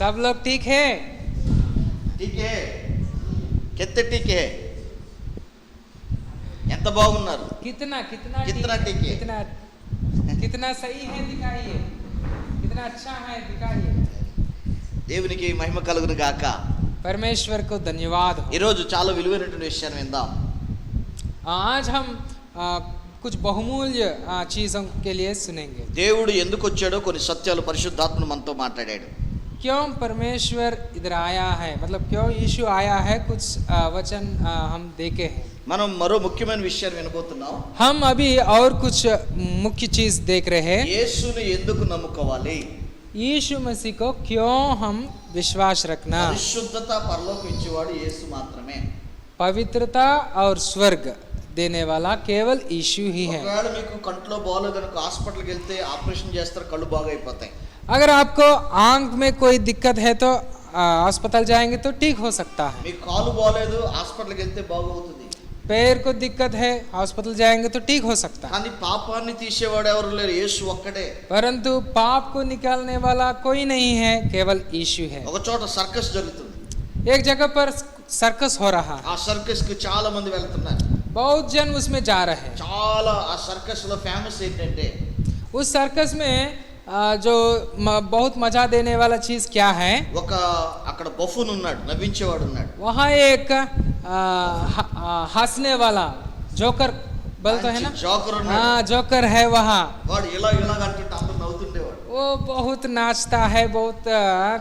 सब लोग ठीक है? ठीक है कितने ठीक है ఎంత బాగున్నారు कितना कितना कितना ठीक है? कितना कितना सही है दिखाइए, कितना अच्छा है दिखाइए। దేవునికి మహిమ కలుగును గాక. परमेश्वर को धन्यवाद हो। ఈ రోజు చాలా విలువైనటువంటి విషయాన్ని విందాం. आज हम कुछ बहुमूल्य चीजों के लिए सुनेंगे। దేవుడు ఎందుకు వచ్చాడో కొన్ని సత్యాలు పరిశుద్ధాత్మ మనతో మాట్లాడాడు. क्यों परमेश्वर इधर आया है, मतलब क्यों यीशु आया है, कुछ वचन हम देखे हैं। మనం మరో ముఖ్యమైన విషయాన్ని వినబోతున్నాం. हम अभी और कुछ मुख्य चीज देख रहे हैं। యేసుని ఎందుకు నమ్ముకోవాలి, यीशु मसीह को क्यों हम विश्वास रखना। పరిశుద్ధత పరలోకం ఇచ్చేవాడు యేసు మాత్రమే. पवित्रता और स्वर्ग देने वाला केवल यीशु ही है। ఒకవేళ మీకు కంట్లో బాగోలేదనుకో హాస్పిటల్కి వెళ్తే ఆపరేషన్ చేస్తారు, కళ్ళు బాగా అయిపోతాయి. अगर आपको आंख में कोई दिक्कत है तो अस्पताल जाएंगे तो ठीक हो सकता है। మీకు కాలు బాగోలేదు హాస్పిటల్కి వెళ్తే బాగవుతుంది. पैर को दिक्कत है अस्पताल जाएंगे तो ठीक हो सकता है। కానీ పాపాన్ని తీసేవాడు ఎవరు లేరు, యేసు ఒక్కడే. परंतु पाप को निकालने वाला कोई नहीं है, केवल यीशु है। ఒక చోట సర్కస్ జరుగుతుంది. एक जगह पर सर्कस हो रहा है, ఆ సర్కస్ కి చాలా మంది వెళ్తున్నారు. बहुत जन उसमें जा रहे हैं। చాలా ఆ సర్కస్ లో ఫేమస్ ఏంటంటే उस सर्कस में जो बहुत मजा देने वाला चीज क्या है, ఒక అక్కడ బఫూన్ ఉన్నాడు, నవ్వించేవాడు ఉన్నాడు. वहाँ एक हंसने वाला जोकर बोलते है ना, జోకర్ ఉన్నాడు. हाँ जोकर है वहाँ। వాడు ఇలా ఇలా అంటుంటే అందరూ నవ్వుతుండేవాడు. वो बहुत नाचता है, बहुत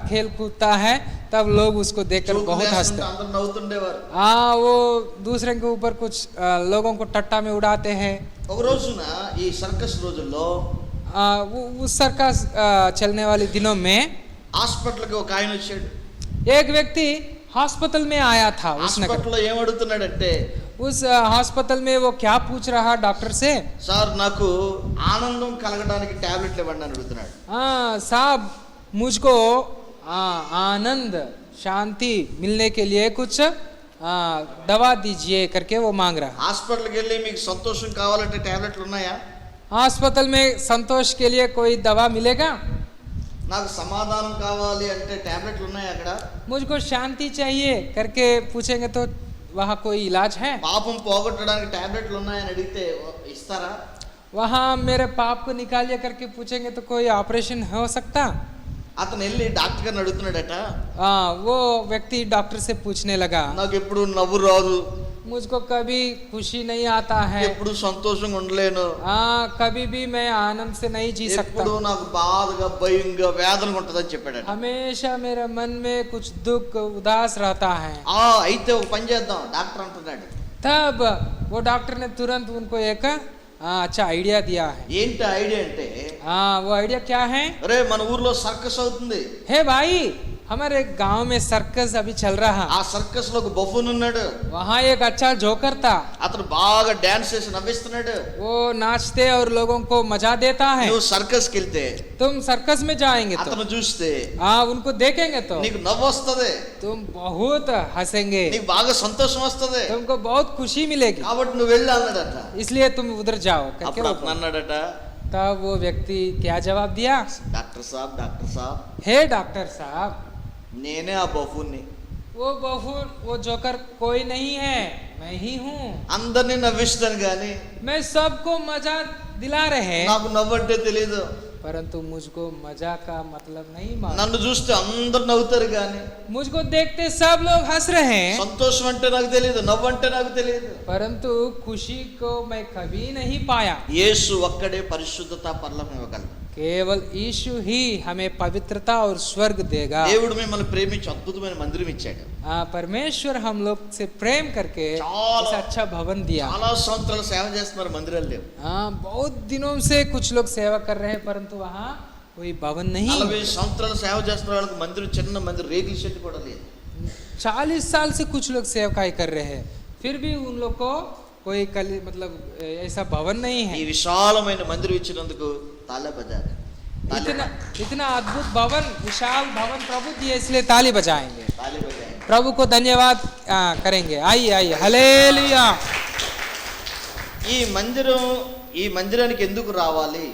खेल कूदता है, तब लोग उसको देखकर జోకులు बहुत వేస్తుంటే हंसते हैं। అందరూ నవ్వుతుండేవారు. हाँ, वो दूसरे के ऊपर कुछ लोगों को टट्टा में उड़ाते हैं। ఒక రోజున ఈ సర్కస్ రోజుల్లో उस सर्कस चलने वाले दिनों में హాస్పిటల్ కి ఒక ఆయన వచ్చాడు. एक व्यक्ति हॉस्पिटल में आया था। उसने హాస్పిటల్ లో ఏం అడుగుతున్నాడంటే, उस हॉस्पिटल में वो क्या पूछ रहा डॉक्टर से, సార్ నాకు ఆనందం కలగడానికి టాబ్లెట్లు ఇవ్వండి అని అడుగుతున్నాడు. हाँ साहब मुझको आनंद शांति मिलने के लिए कुछ दवा दीजिए करके वो मांग रहा। హాస్పిటల్కి వెళ్ళి మీకు సంతోషం కావాలంటే టాబ్లెట్లు ఉన్నాయా, अस्पताल में संतोष के लिए कोई दवा मिलेगा, నాకు సమాధానం కావాలి అంటే టాబ్లెట్లు ఉన్నాయా అక్కడ, मुझको शांति चाहिए करके पूछेंगे तो वहाँ कोई इलाज है, పాపం పోగొట్టడానికి టాబ్లెట్లు ఉన్నాయని అడిగితే ఇస్తారా? वहाँ मेरे पाप को निकालिए करके पूछेंगे तो कोई ऑपरेशन हो सकता। అతను వెళ్ళి డాక్టర్ గారిని అడుగుతున్నాడట, वो व्यक्ति डॉक्टर से पूछने लगा, నాకు ఎప్పుడు నవ్వు రాదు, मुझको कभी खुशी नहीं आता है, ఎప్పుడు సంతోషంగా ఉండలేను, कभी भी मैं आनंद से नहीं जी सकता, ఎప్పుడు నాకు బాధగా భయంగా వేదనగా ఉంటుందని చెప్పాడట. हमेशा मेरे मन में कुछ दुख उदास रहता है। అయితే ఒక పని చేద్దాం, డాక్టర్ అంటున్నాడు. तब वो डॉक्टर ने तुरंत उनको एक अच्छा आइडिया दिया है। ఏంటి ఐడియా అంటే, वो आइडिया क्या है, అరే మన ఊర్లో సర్కస్ అవుతుంది, हे भाई हमारे गांव में सर्कस अभी चल रहा, ఆ సర్కస్ లో ఒక బఫూన్ ఉన్నాడు, वहाँ एक अच्छा जोकर था, అతను బాగా డాన్స్ చేసి నవ్విస్తున్నాడు. वो नाचते और लोगों को मजा देता है। నువ్వు సర్కస్ కి వెళ్తే तुम सर्कस में जाएंगे तो అతను చూస్తే उनको देखेंगे तो నీకు నవ్వు వస్తుంది, तुम बहुत हंसेंगे, నీకు బాగా సంతోషం వస్తుంది, तुमको बहुत खुशी मिलेगी, కాబట్టి నువ్వు వెళ్ళి అన్నాడట. इसलिए तुम उधर जाओ करके అప్పుడు वो అతను అన్నాడట, तब वो व्यक्ति क्या जवाब दिया, డాక్టర్ సాబ్ हे डॉक्टर साहब నేనే ఆ బఫూన్ని, वो बफून वो जोकर कोई नहीं है, मैं ही हूँ, అందరినీ నవ్విస్తాను కానీ मैं सबको मजा दिला रहे, నాకు నవ్వంటే తెలియదు, परंतु मुझको मजा का मतलब नहीं मालूम, నన్ను చూస్తే అందరు నవ్వుతారు కానీ मुझको देखते सब लोग हंस रहे हैं, సంతోషం అంటే నాకు తెలియదు, నవ్వు అంటే నాకు తెలియదు. परंतु खुशी को मैं कभी नहीं पाया। యేసు ఒక్కడే పరిశుద్ధత పరలోకం ఇవ్వగలడు. केवल यीशु ही हमें पवित्रता और स्वर्ग देगा। దేవుడు మిమ్మల్ని ప్రేమించి అద్భుతమైన మందిరం ఇచ్చాడు. परमेश्वर हम लोग से प्रेम करके చాలా- इस अच्छा भवन दिया। చాలా సంవత్సరాలు సేవ చేస్తున్నారు, మందిరాలు లేవు. बहुत दिनों से कुछ लोग सेवा कर रहे हैं, परंतु वहाँ कोई भवन नहीं। 40 సంవత్సరాలు సేవ చేస్తున్న వాళ్ళకి మందిరం, చిన్న మందిరం, రేకుల షెడ్ కూడా లేదు. 40 साल से कुछ लोग सेवकाई कर रहे हैं, फिर भी उन लोग को कोई मतलब ऐसा भवन नहीं है। ఈ విశాలమైన మందిరం ఇచ్చినందుకు తాళ బజార్, इतना अद्भुत भवन, विशाल भवन प्रभु दिए, इसलिए ताली बजाएंगे, తాళి బజార్. प्रभु को धन्यवाद करेंगे। आइए हालेलुया। ఈ మందిరానికి ఎందుకు రావాలి?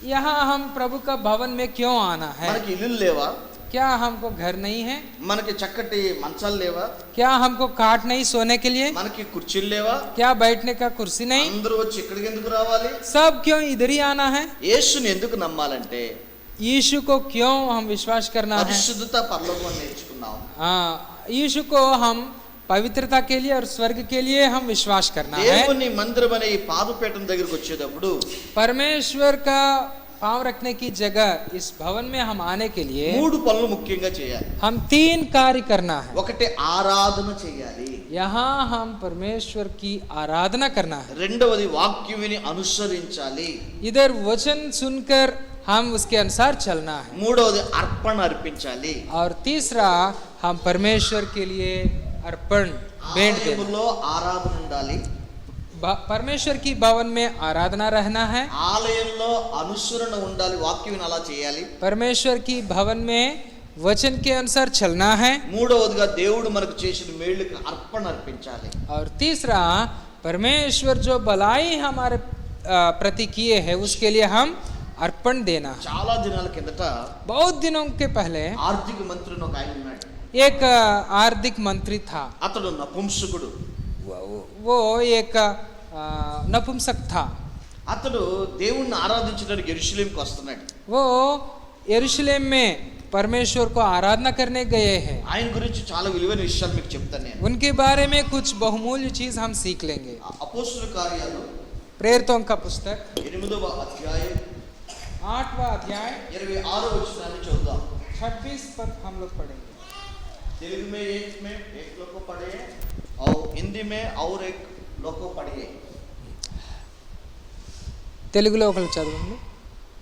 यहाँ हम प्रभु का भवन में क्यों आना है? మనకి ఇల్లు లేవా? क्या हमको घर नहीं है? మనకి చక్కటి మంచాలు లేవా? क्या हमको खाट नहीं सोने के लिए? మనకి కుర్చీలు లేవా? क्या बैठने का कुर्सी नहीं? అందరూ వచ్చి ఇక్కడికి ఎందుకు రావాలి? सब क्यों इधर ही आना है? యేసుని ఎందుకు నమ్మాలంటే यीशु को क्यों हम विश्वास करना है? పరిశుద్ధత పరలోకం నేర్చుకున్నాం. यीशु को हम पवित्रता के लिए और स्वर्ग के लिए हम विश्वास करना है. దేవుని మందిరం అనే ఈ పాదపీఠం దగ్గరికి వచ్చేటప్పుడు परमेश्वर का पांव रखने की जगह इस भवन में हम आने के लिए మూడు పనులు ముఖ్యంగా చేయాలి. हम 3 कार्य करना है. ఒకటి ఆరాధన చేయాలి. यहाँ हम परमेश्वर की आराधना करना है. రెండవది వాక్యం విని అనుసరించాలి. इधर वचन सुनकर हम उसके अनुसार चलना है. మూడవది అర్పణ అర్పించాలి. और तीसरा हम परमेश्वर के लिए अर्पण भेंट देना. ఆలయములో ఆరాధన ఉండాలి. परमेश्वर की भवन में आराधना रहना है. ఆలయంలో అనుసరణ ఉండాలి. వాక్యం విని అలా చేయాలి. परमेश्वर की भवन में वचन के अनुसार चलना है. మూడవదిగా దేవుడు మనకు చేసిన మేలుకి అర్పణ అర్పించాలి. और तीसरा परमेश्वर जो भलाई हमारे प्रति किए हैं उसके लिए हम अर्पण देना है. చాలా దినాల కిందట बहुत दिनों के पहले ఆర్థిక మంత్రి ఒక ఆయన ఉన్నాడు. एक आर्थिक मंत्री था. అతడు నపుంసకుడు. वो एक नपुंसक था. అతడు దేవుణ్ణి ఆరాధించడానికి యెరూషలేముకి వస్తున్నాడు. वो यरूशलेम में परमेश्वर को आराधना करने गए हैं. ఆయన గురించి చాలా విలువైన విషయాలు మీకు చెప్తాను నేను. उनके बारे में कुछ बहुमूल्य चीज हम सीख लेंगे. అపోస్తలుల కార్యాలు प्रेरितों का पुस्तक 8వ అధ్యాయం 8वां अध्याय 26వ వచనాన్ని చదువుదాం. 26 पद हम लोग पढ़ेंगे. తెలుగు में एक लोग को पढ़े और हिंदी में और एक लोग को पढ़िए. తెలుగులో ఒకరు చదవండి.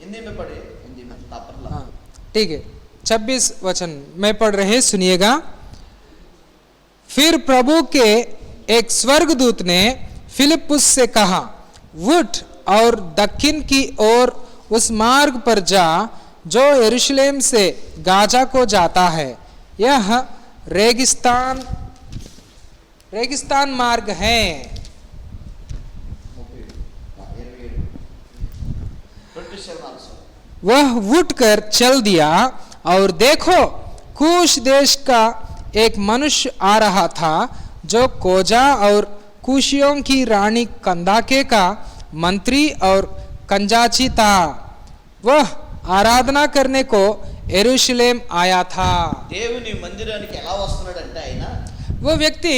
हिंदी में पढ़े, हिंदी में तापरला. हाँ ठीक है. 26 वचन मैं पढ़ रहे हैं, सुनिएगा. फिर प्रभु के एक स्वर्गदूत ने फिलिप्पुस से कहा, उठ और दक्षिण की ओर उस मार्ग पर जा जो यरूशलेम से गाजा को जाता है. यह रेगिस्तान मार्ग है. वह उठकर चल दिया और देखो कूश देश का एक मनुष्य आ रहा था जो कोजा और कुशियों की रानी कंदाके का मंत्री और कंजाची था. वह आराधना करने को यरूशलेम आया था. దేవుని మందిరానికి ఎలా వస్తున్నాడంటే ఆయన वो व्यक्ति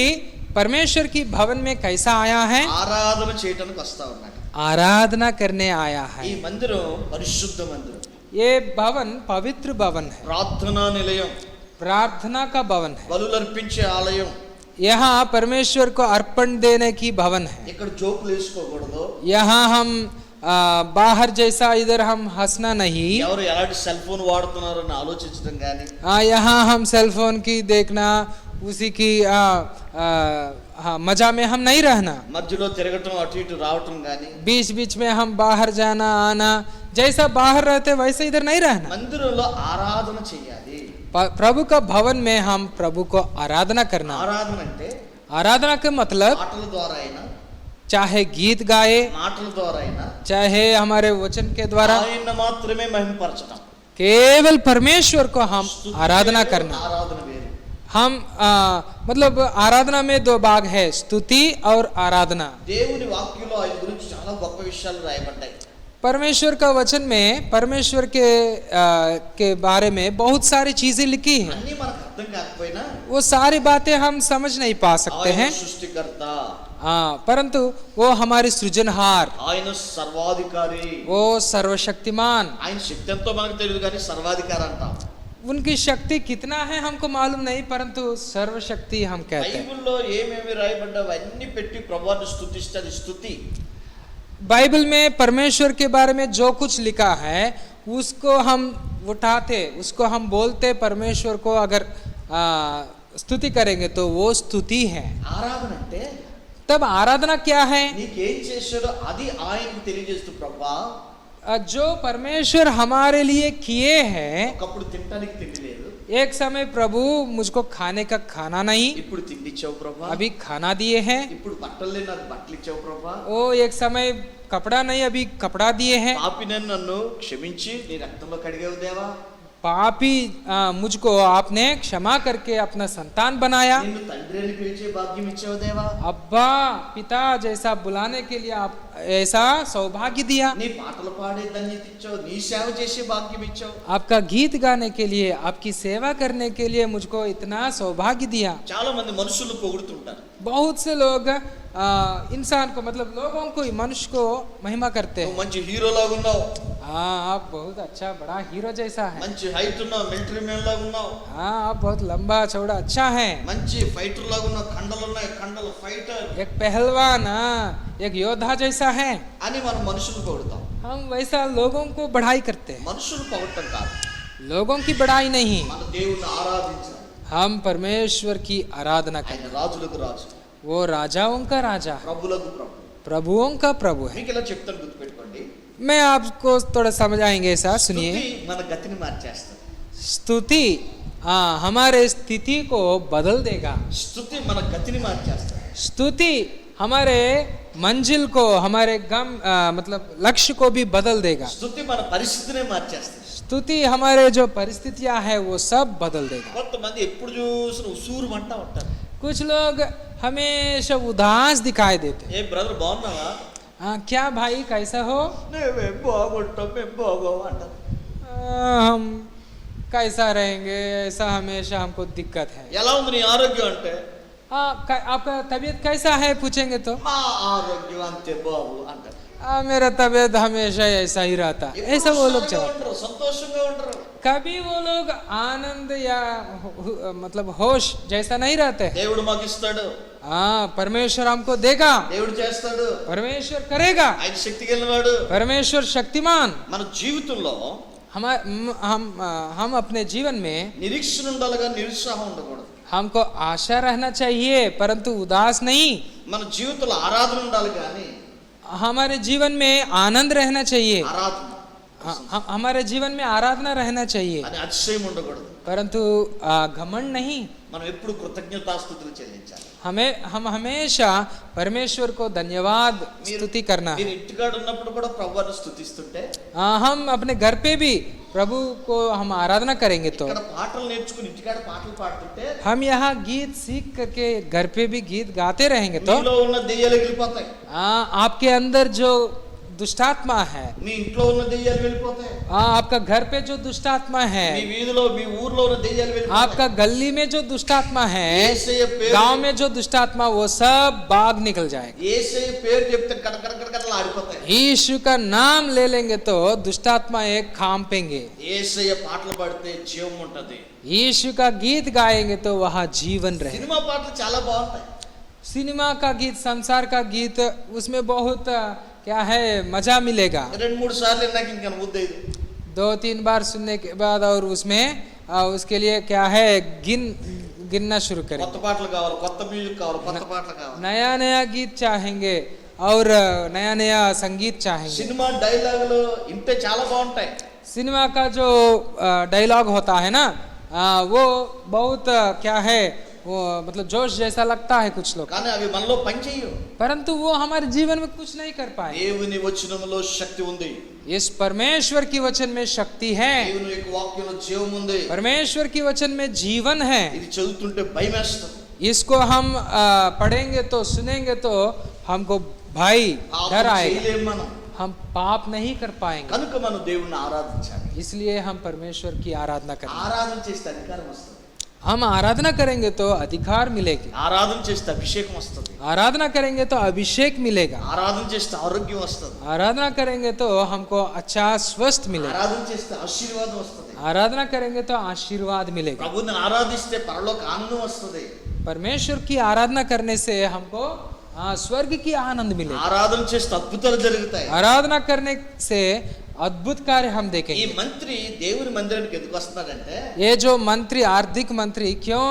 परमेश्वर की भवन में कैसा आया है? ఆరాధన చేయడానికి వస్తా ఉన్నాడు. आराधना करने आया है. ఈ మందిరం పరిశుద్ధ మందిరం. ये भवन पवित्र भवन है. ప్రార్థనా నిలయం, प्रार्थना का भवन है. బలులు అర్పించే ఆలయం. यहाँ परमेश्वर को अर्पण देने की भवन है. ఇక్కడ జోకులు వేసుకోకూడదు. यहाँ हम बाहर जैसा इधर हम हंसना नहीं. ఎవరు ఎలాంటి సెల్ ఫోన్ వాడుతున్నారో అని ఆలోచించడం కానీ यहाँ हम सेल फोन की देखना उसी की मजा में हम नहीं रहना. మధ్యలో తిరగటం అటు ఇటు రావటం కానీ बीच बीच में हम बाहर जाना आना, जैसा बाहर रहते वैसे इधर नहीं रहना. మందిరంలో ఆరాధన చేయాలి. प्रभु का भवन में हम प्रभु को आराधना करना. ఆరాధన అంటే आराधना का मतलब మాటల ద్వారా అయినా चाहे गीत गाए, మాటల ద్వారా అయినా चाहे हमारे वचन के द्वारा, ఆయన మాత్రమే మహిమపరచడం. केवल परमेश्वर को हम आराधना करना. ఆరాధన వేరు. हम मतलब आराधना में 2 भाग है, स्तुति और आराधना. దేవుని వాక్యంలో ఆయన గురించి చాలా గొప్ప విషయాలు రాయబడ్డాయి. परमेश्वर का वचन में परमेश्वर के बारे में बहुत सारी चीजें लिखी हैं. అన్నీ మనకు అర్థం కాకపోయినా वो सारी बातें हम समझ नहीं पा सकते ఆయన हैं. సృష్టికర్త, परंतु वो हमारे सृजनहार, ఆయన సర్వాధికారి. वो सर्वशक्तिमान. ఆయన శక్తి ఎంతో మనకు తెలియదు కానీ సర్వాధికారి అంటాం. उनकी शक्ति कितना है हमको मालूम नहीं, परंतु सर्वशक्ति हम कहते हैं. బైబిల్లో ఏమేమి రాయబడ్డావు అన్ని పెట్టి ప్రభువుని స్తుతిస్తే అది స్తుతి. बाइबल में परमेश्वर के बारे में जो कुछ लिखा है उसको हम उठाते, उसको हम बोलते, परमेश्वर को अगर स्तुति करेंगे तो वो स्तुति है. ఆరాధన అంటే तब आराधना क्या है? నీకేం చేశాడో అది ఆయనకు తెలియజేస్తూ ప్రభువా जो परमेश्वर हमारे लिए किए हैं. ఒకప్పుడు తినడానికి తిండి లేదు, एक समय प्रभु मुझको खाने का खाना नहीं, ఇప్పుడు తిండి ఇచ్చావు ప్రభువా. अभी खाना दिए हैं. ఇప్పుడు బట్టలు లేని నాకు బట్టలు ఇచ్చావు ప్రభువా. ओ एक समय कपड़ा नहीं, अभी कपड़ा दिए हैं. పాపినని నన్ను క్షమించి నీ రక్తంలో కడిగావు దేవా. पापी मुझको आपने क्षमा करके अपना संतान बनाया। నిన్ను తండ్రి అని పిలిచే భాగ్యం ఇచ్చావు దేవా. अब्बा पिता जैसा बुलाने के लिए आप ऐसा सौभाग्य दिया। నీ పాటలు పాడే ధన్యత ఇచ్చావు, నీ సేవ చేసే భాగ్యం ఇచ్చావు. आपका गीत गाने के लिए, आपकी सेवा करने के लिए मुझको इतना सौभाग्य दिया। చాలా మంది మనుషులు పొగుడుతుంటారు. बहुत से लोग इंसान को मतलब लोगों को मनुष्य को महिमा करते నువ్వు हैं। మంచి హీరో లాగా ఉన్నావు, हाँ आप बहुत अच्छा बड़ा हीरो जैसा है। మంచి హైట్ ఉన్నావు, మిలిటరీ మ్యాన్ లాగా ఉన్నావు, हाँ आप बहुत लंबा चौड़ा अच्छा है। మంచి ఫైటర్ లాగా ఉన్నావు, కండలు ఉన్నాయి, కండలు ఫైటర్ एक पहलवान, हाँ एक योद्धा जैसा है। అని మనం మనుషులు పొగుడుతాం. हम वैसा लोगों को बढ़ाई करते हैं, మనుషులు పొగడటం కాదు, लोगों की बढ़ाई नहीं। మన దేవుణ్ణి ఆరాధించాలి. हम परमेश्वर की आराधना ఆయన करें। రాజులకు రాజు, वो राजाओं का राजा, ప్రభులకు ప్రభు. प्रभुओं का प्रभु है। మీకు ఇలా చెప్తాను, గుర్తుపెట్టుకోండి. मैं आपको थोड़ा समझाएंगे ऐसा, सुनिए। స్తుతి మన గతిని మార్చేస్తుంది. स्तुति हमारे स्थिति को बदल देगा। స్తుతి మన గతిని మార్చేస్తుంది. स्तुति हमारे मंजिल को, हमारे गम मतलब लक्ष्य को भी बदल देगा। స్తుతి మన పరిస్థితినే మార్చేస్తుంది. स्तुति हमारे जो परिस्थितियां है वो सब बदल देगा। కొంతమంది ఎప్పుడు చూసిన ఉసూరు అంటా ఉంటారు. कुछ लोग हमेशा उदास दिखाई देते हैं। ఏ బ్రదర్ బాగున్నావా? क्या भाई कैसा हो? మేము బాగుంటాం, మేము బాగోవు అంటారు. हम कैसा रहेंगे, ऐसा हमेशा हमको दिक्कत है। ఎలా ఉంది నీ ఆరోగ్యం అంటే, आपका तबीयत कैसा है पूछेंगे तो మా ఆరోగ్యం అంతే బాబు అంటారు. मेरा तबीयत हमेशा ऐसा ही रहता है। ऐसा वो लोग ఉత్సాహంగా चलते। ఉండరు, సంతోషంగా ఉండరు. कभी वो लोग आनंद या मतलब होश जैसा नहीं रहते हैं। దేవుడు మాకు ఇస్తాడు, हाँ परमेश्वर हमको देगा, దేవుడు చేస్తాడు, परमेश्वर करेगा, ఆయన శక్తి కలిగినవాడు. परमेश्वर शक्तिमान। మన జీవితంలో हम अपने जीवन में నిరీక్షణ ఉండాలి కానీ నిరుత్సాహం ఉండకూడదు. हमको आशा रहना चाहिए परंतु उदास नहीं। మన జీవితంలో ఆరాధన ఉండాలి కానీ हमारे जीवन में आनंद रहना चाहिए। ఆరాధన हमारे जीवन में आराधना रहना चाहिए అని అతిశయం ఉండకూడదు. परंतु घमंड नहीं। మనం ఎప్పుడు కృతజ్ఞతాస్తుతులు చెల్లించాలి. हम हमेशा परमेश्वर को धन्यवाद स्तुति करना है। మీరు ఇంటికాడ ఉన్నప్పుడు కూడా ప్రభువుని స్తుతిస్తుంటే, हम अपने घर पे भी प्रभु को हम आराधना करेंगे तो, ఇక్కడ పాటలు నేర్చుకుని ఇంటికాడ పాటలు పాడుతుంటే हम यहाँ गीत सीख करके घर पे भी गीत गाते रहेंगे तो మీలో ఉన్న దెయ్యాలు వెళ్ళిపోతాయి. आपके अंदर जो दुष्टात्मा है, మీ ఇంట్లో ఉన్న దెయ్యాలు వెళ్ళిపోతాయి. आपका घर पे जो दुष्टात्मा మీ है, వీధిలో మీ ఊర్లో ఉన్న దెయ్యాలు వెళ్ళిపోతాయి. आपका गली में जो दुष्टात्मा है, యేసయ్య పేరు, गांव में जो दुष्टात्मा, वो सब भाग निकल जाएगा। యేసయ్య పేరు చెప్తే కడకడకడకడలా ఆడిపోతాయి. यीशु का नाम ले लेंगे तो दुष्टात्मा एक कांपेंगे। యేసయ్య పాటలు పాడితే జీవం ఉంటది. यीशु का गीत गाएंगे तो वहाँ जीवन रहे। సినిమా పాటలు చాలా బాగుంటాయి. सिनेमा का गीत, संसार का गीत, उसमें बहुत क्या है मजा मिलेगा। 2-3 సార్లు నాకు ఇంకా ముద్దైదు. 2-3 बार सुनने के बाद और उसमें उसके लिए क्या है गिनना शुरू करें। కొత్త పాటలు కావాలి, కొత్త మ్యూజిక్ కావాలి, కొత్త పాటలు కావాలి. नया नया गीत चाहेंगे और नया नया संगीत चाहेंगे। సినిమా డైలాగులు ఇంటే చాలా బాగుంటాయి. सिनेमा का जो डायलॉग होता है ना, वो बहुत क्या है, वो मतलब जोश जैसा लगता है कुछ लोग, కానీ అవి మనలో పనిచేయవు. परंतु वो हमारे जीवन में कुछ नहीं कर पाए। దేవుని వచనములో శక్తి ఉంది. इस परमेश्वर की वचन में शक्ति है, దేవుని యొక్క వాక్యంలో జీవం ఉంది. परमेश्वर की वचन में जीवन है। ఇది చదువుతుంటే భయమేస్తుంది. इसको हम पढ़ेंगे तो, सुनेंगे तो हमको भाई डर పాపం आएगा, చేయలేం మనం. हम पाप नहीं कर पाएंगे। కనుక మనం దేవుణ్ణి ఆరాధించాలి. इसलिए हम परमेश्वर की आराधना करें। ఆరాధన చేస్తే అధికారం వస్తుంది. हम आराधना करेंगे तो अधिकार मिलेगी, ఆరాధన చేస్తే అభిషేకం వస్తుంది. आराधना करेंगे तो अभिषेक मिलेगा, ఆరాధన చేస్తే ఆరోగ్యం వస్తుంది. आराधना करेंगे तो हमको अच्छा स्वस्थ मिलेगा, ఆరాధన చేస్తే ఆశీర్వాదం వస్తుంది. आराधना करेंगे तो आशीर्वाद मिलेगा। ప్రభువుని ఆరాధిస్తే పరలోక ఆనందం వస్తుంది. परमेश्वर की आराधना करने से हमको स्वर्ग की आनंद मिलेगा। ఆరాధన చేస్తే అద్భుతాలు జరుగుతాయి. आराधना करने से अद्भुत कार्य हम ఈ देखेंगे। మంత్రి దేవుని మందిరానికి ఎందుకు వస్తున్నాడంటే, ये जो मंत्री, आर्थिक मंत्री क्यों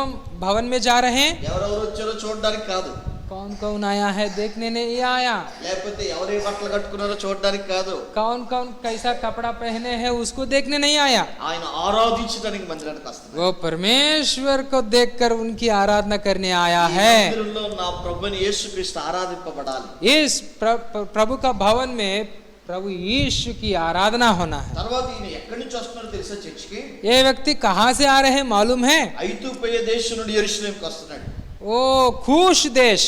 भवन में जा रहे हैं? ఎవరెవరు వచ్చారో చూడడానికి కాదు, कौन कौन आया है देखने नहीं आया, లేకపోతే ఎవరే బట్టలు కట్టుకున్నారో చూడడానికి కాదు, कौन कौन कैसा कपड़ा पहने हैं उसको देखने नहीं आया। ఆయన ఆరాధించడానికి మందిరానికి వస్తున్నాడు. वो परमेश्वर को देखकर उनकी आराधना करने आया है। మందిరంలో నా ప్రభుని యేసుక్రీస్తు ఆరాధింపబడాలి. इस प्रभु का भवन में प्रभु यीशु की आराधना होना है। తర్వాత ఈయన ఎక్కడి నుంచి వస్తున్నారో తెలుసా చర్చికి? ये व्यक्ति कहाँ से आ रहे हैं मालूम है? ఐగుప్తు దేశం నుండి యెరూషలేముకి వస్తున్నాడు. वो खूश देश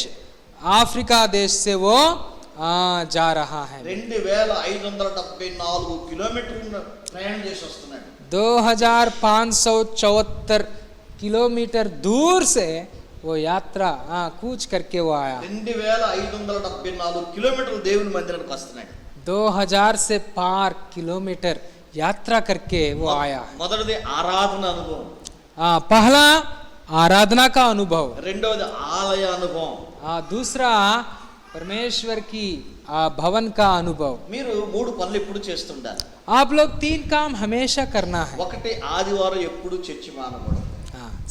अफ्रीका देश से वो जा रहा है। 2574 కిలోమీటర్లు ప్రయాణం చేసి వస్తున్నాడు. 2574 किलोमीटर दूर से वो यात्रा कूच करके वो आया। 2574 కిలోమీటర్లు దేవుని మందిరానికి వస్తున్నాడు. 2000 से पार किलोमीटर यात्रा करके वो आया। మొదటిది ఆరాధన అనుభవం, पहला आराधना का अनुभव, రెండవది ఆలయ అనుభవం, दूसरा परमेश्वर की भवन का अनुभव। మీరు 3 పనులు ఎప్పుడు చేస్తుండాలి. आप लोग 3 काम हमेशा करना है। ఒకటి ఆదివారం ఎప్పుడు చర్చి మానకూడదు.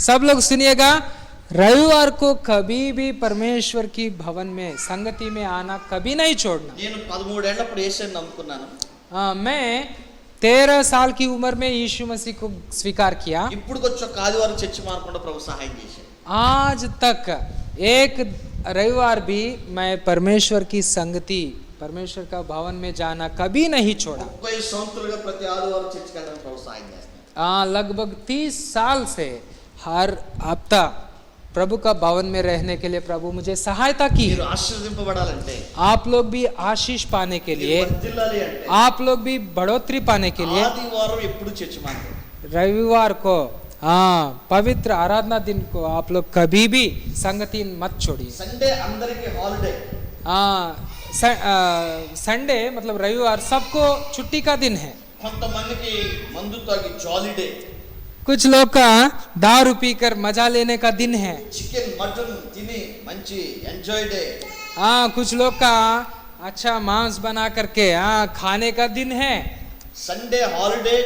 सब लोग सुनिएगा, रविवार को कभी भी परमेश्वर की भवन में संगति में आना कभी नहीं छोड़ना। నేను 13 ఏళ్లప్పుడు యేసుని నమ్ముకున్నాను. मैं 13 साल की उम्र में यीशु मसीह को स्वीकार किया। ఇప్పుడు కొంచెం ఆదివారం చర్చి మానకుండా ప్రభు సహాయం చేశాడు. आज तक एक रविवार भी मैं परमेश्वर की संगति, परमेश्वर का भवन में जाना कभी नहीं छोड़ा। 30 సంవత్సరాలుగా ప్రతి ఆదివారం చర్చికి వెళ్ళడానికి ప్రభు సహాయం చేస్తున్నాడు. लगभग 30 साल से हर हफ्ता प्रभु का भवन में रहने के लिए प्रभु मुझे सहायता की। మీరు ఆశీర్వదింపబడాలంటే, आप लोग भी आशीष पाने के लिए, వర్ధిల్లాలి అంటే, आप लोग भी बढ़ोतरी पाने के लिए ఆదివారం ఎప్పుడు చర్చి మానకూడదు. रविवार को पवित्र आराधना दिन को आप लोग कभी भी संगति मत छोड़िए। సండే అందరికీ హాలిడే. संडे मतलब रविवार सबको छुट्टी का दिन है। కొంతమందికి మందు తాగి జాలీ డే, कुछ लोग का दारू पीकर मजा लेने का दिन है। చికెన్ మటన్ తిని మంచి ఎంజాయ్ డే. कुछ लोग का अच्छा मांस बना करके खाने का दिन है। సండే హాలిడే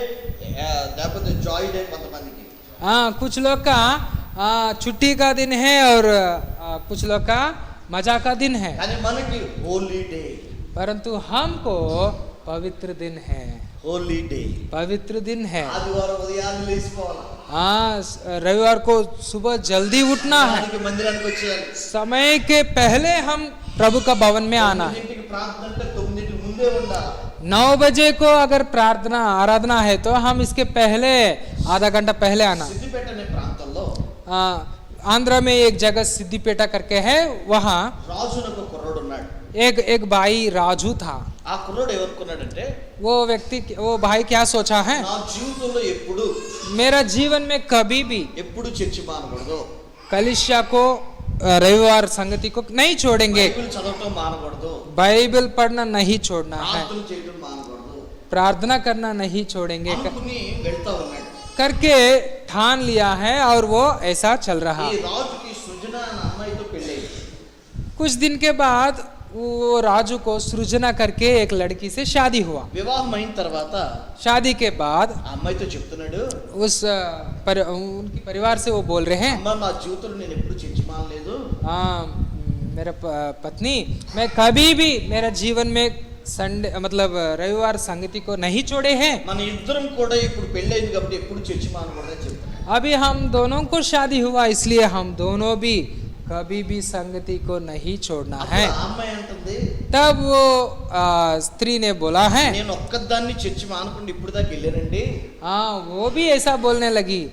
లేకపోతే జాయ్ డే కొంతమందికి. कुछ लोग का छुट्टी का दिन है और कुछ लोग का मजा का दिन है। కానీ మనకి హోలీ డే, परंतु हमको पवित्र दिन है, హోలీ డే. पवित्र दिन है। ఆదివారం ఉదయాన్నే లేచిపోవాలి. रविवार को सुबह जल्दी उठना है, మందిరానికి వచ్చేయాలి. समय के पहले हम प्रभु का भवन में आना है। 9ంటికి ప్రార్థన అంటే 9ంటి ముందే ఉండాలి. 9 बजे को अगर प्रार्थना आराधना है तो हम इसके पहले आधा घंटा पहले आना। సిద్దిపేట అనే ప్రాంతంలో आंध्र में एक जगह सिद्धिपेटा करके है, वहाँ రాజునకు కుర్రోడు ఉన్నాడు. एक भाई राजू था। ఆ కుర్రోడు ఏమనుకున్నాడంటే, वो व्यक्ति, वो भाई क्या सोचा है, నా జీవితంలో ఎప్పుడు मेरा जीवन में कभी भी ఎప్పుడు చర్చి మానకూడదు, कलिसिया को रविवार संगति को नहीं छोड़ेंगे, బైబిల్ చదవటం మానకూడదు, बाइबल पढ़ना नहीं छोड़ना है, ప్రార్థన చేయటం మానకూడదు, प्रार्थना करना नहीं छोड़ेंगे అనుకుని వెళ్తా ఉన్నాడు. करके ठान लिया है और वो ऐसा चल रहा। ఈ రాజుకి సృజన అనే అమ్మాయితో పెళ్ళయింది. कुछ दिन के बाद वो राजू को सृजना करके एक लड़की से शादी हुआ। వివాహం అయిన తర్వాత शादी के बाद ఆ అమ్మాయితో చెప్తున్నాడు, उनकी परिवार से वो बोल रहे हैं, అమ్మ నా జీవితంలో నేను ఎప్పుడు చర్చి మానలేదు. मेरा पत्नी, मैं कभी भी मेरा जीवन में संडे मतलब रविवार संगति को नहीं छोड़े हैं। మన ఇద్దరం కూడా ఇప్పుడు పెళ్ళయింది కాబట్టి ఎప్పుడు చర్చి మానకూడదని చెప్తున్నాడు. अभी हम दोनों को शादी हुआ, इसलिए हम दोनों भी कभी भी संगति को नहीं छोड़ना है। అప్పుడు ఆ అమ్మాయి అంటుంది, तब वो स्त्री ने बोला है, నేను ఒక్కదాన్ని చర్చి మానకుండా ఇప్పుడు దాకా వెళ్ళానండి. वो भी ऐसा बोलने लगी,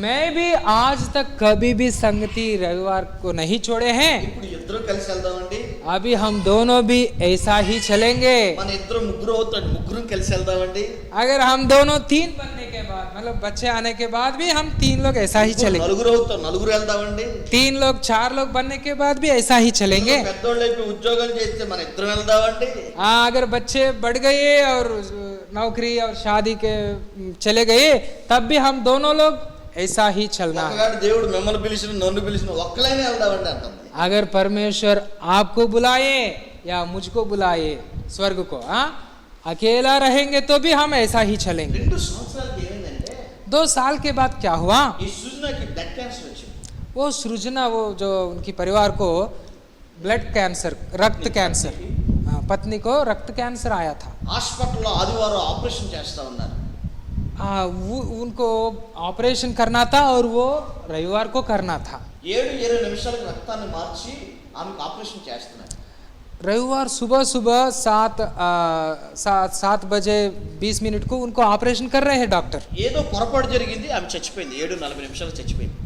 मैं भी आज तक कभी भी संगति रविवार को नहीं छोड़े हैं। ఇప్పుడు ఇద్దరు కలిసి వెళ్దామండి. अभी हम दोनों भी ऐसा ही चलेंगे। మన ఇద్దరు ముగ్గురు అవుతాడు, ముగ్గురం కలిసి వెళ్దామండి. अगर हम दोनों 3 बनने के बाद मतलब बच्चे आने के बाद भी हम 3 लोग ऐसा ही चलेंगे। నలుగురు అవుతాం, నలుగురు వెళ్దామండి. 3 लोग 4 लोग बनने के बाद भी ऐसा ही चलेंगे। పెద్దోళ్ళు అయిపోయి ఉద్యోగాలు చేస్తే మన ఇద్దరం వెళ్దామండి. अगर बच्चे बढ़ गए और नौकरी और शादी के चले गए तब भी हम दोनों लोग ऐसा ही चलना है। ఒకవేళ దేవుడు మిమ్మల్ని పిలిచిన నన్ను పిలిచిన ఒక్కలైనా వెళ్దామండి అంటుంది. अगर परमेश्वर आपको बुलाए या मुझको बुलाए स्वर्ग को, अकेला रहेंगे तो भी हम ऐसा ही चलेंगे। 2 సంవత్సరాలకి ఏమైందంటే, 2 साल के बाद क्या हुआ, ఈ సృజనకి బ్లడ్ క్యాన్సర్ వచ్చింది. वो सृजना, वो जो उनकी परिवार को ब्लड कैंसर, रक्त कैंसर, पत्नी को रक्त कैंसर आया था। హాస్పిటల్లో ఆదివారం ఆపరేషన్ చేస్తా ఉన్నారు. उनको ऑपरेशन करना था और वो रविवार को करना था। 7-20 నిమిషాలకు రక్తాన్ని మార్చి ఆమెకు ఆపరేషన్ చేస్తున్నారు. रविवार सुबह सुबह 7:20 को उनको ऑपरेशन कर रहे हैं डॉक्टर। ఏదో పొరపాటు జరిగింది, ఆమె చచ్చిపోయింది 7:40 చచ్చిపోయింది।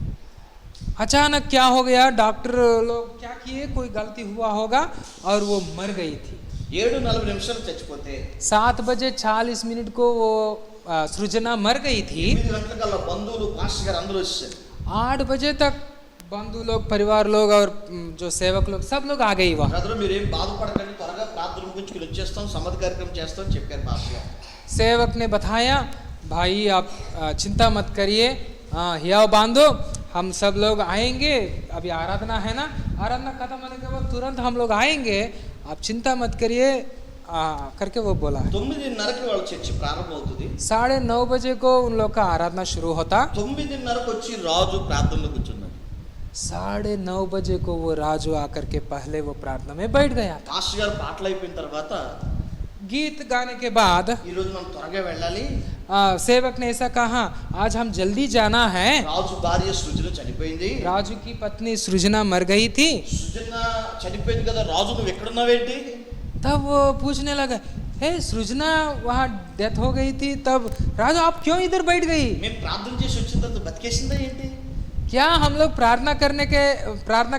अचानक क्या हो गया, डॉक्टर लोग क्या किए, कोई गलती हुआ होगा और वो मर गई थी। 7:40 చచ్చిపోతే 7:40 को वो सृजना मर गई थी। 8 గంటలకల్లా బంధువులు పాస్టర్ గారు అందరూ వచ్చేసారు। 8 बजे तक बंधु लोग, परिवार लोग और जो सेवक लोग सब लोग आ गए वहाँ। బ్రదర్ మీరు ఏం బాధపడకండి, త్వరగా ప్రార్థన గురించి వచ్చేస్తాం, సమాధి కార్యక్రమం చేస్తాం చెప్పారు పాస్టర్ గారు। सेवक ने बताया, भाई आप चिंता मत करिए, हियाव बांधो, हम सब लोग आएंगे, अभी आराधना है ना, आराधना खत्म होने के बाद तुरंत हम लोग आएंगे, आप चिंता मत करिए करके वो बोला है। 9:30కి వాళ్ళ చర్చి ప్రారంభమవుతుంది। 9:30 बजे को उन लोग का आराधना शुरू होता। 9:30కి వచ్చి రాజు ప్రార్థనలో కూర్చున్నాడు। 9:30 बजे को वो राजू आकर के पहले वो प्रार्थना में बैठ गया था। పాస్టర్ గారు పాటలు అయిపోయిన తర్వాత गीत गाने के बाद ఈ రోజు మనం త్వరగా వెళ్ళాలి, सेवक ने ऐसा कहा, आज हम जल्दी जाना है। రాజు భార్య సృజన చనిపోయింది। राजू की पत्नी सृजना मर गई थी। సృజన చనిపోయింది కదా, రాజు నువ్వు ఎక్కడున్నావేంటి? तब वो पूछने लगा, हे सृजना वहाँ डेथ हो गई थी, तब राजू आप क्यों इधर बैठ गई? మేము ప్రార్థన చేసి వచ్చిన తర్వాత బతికేసిందా ఏంటి? क्या हम लोग प्रार्थना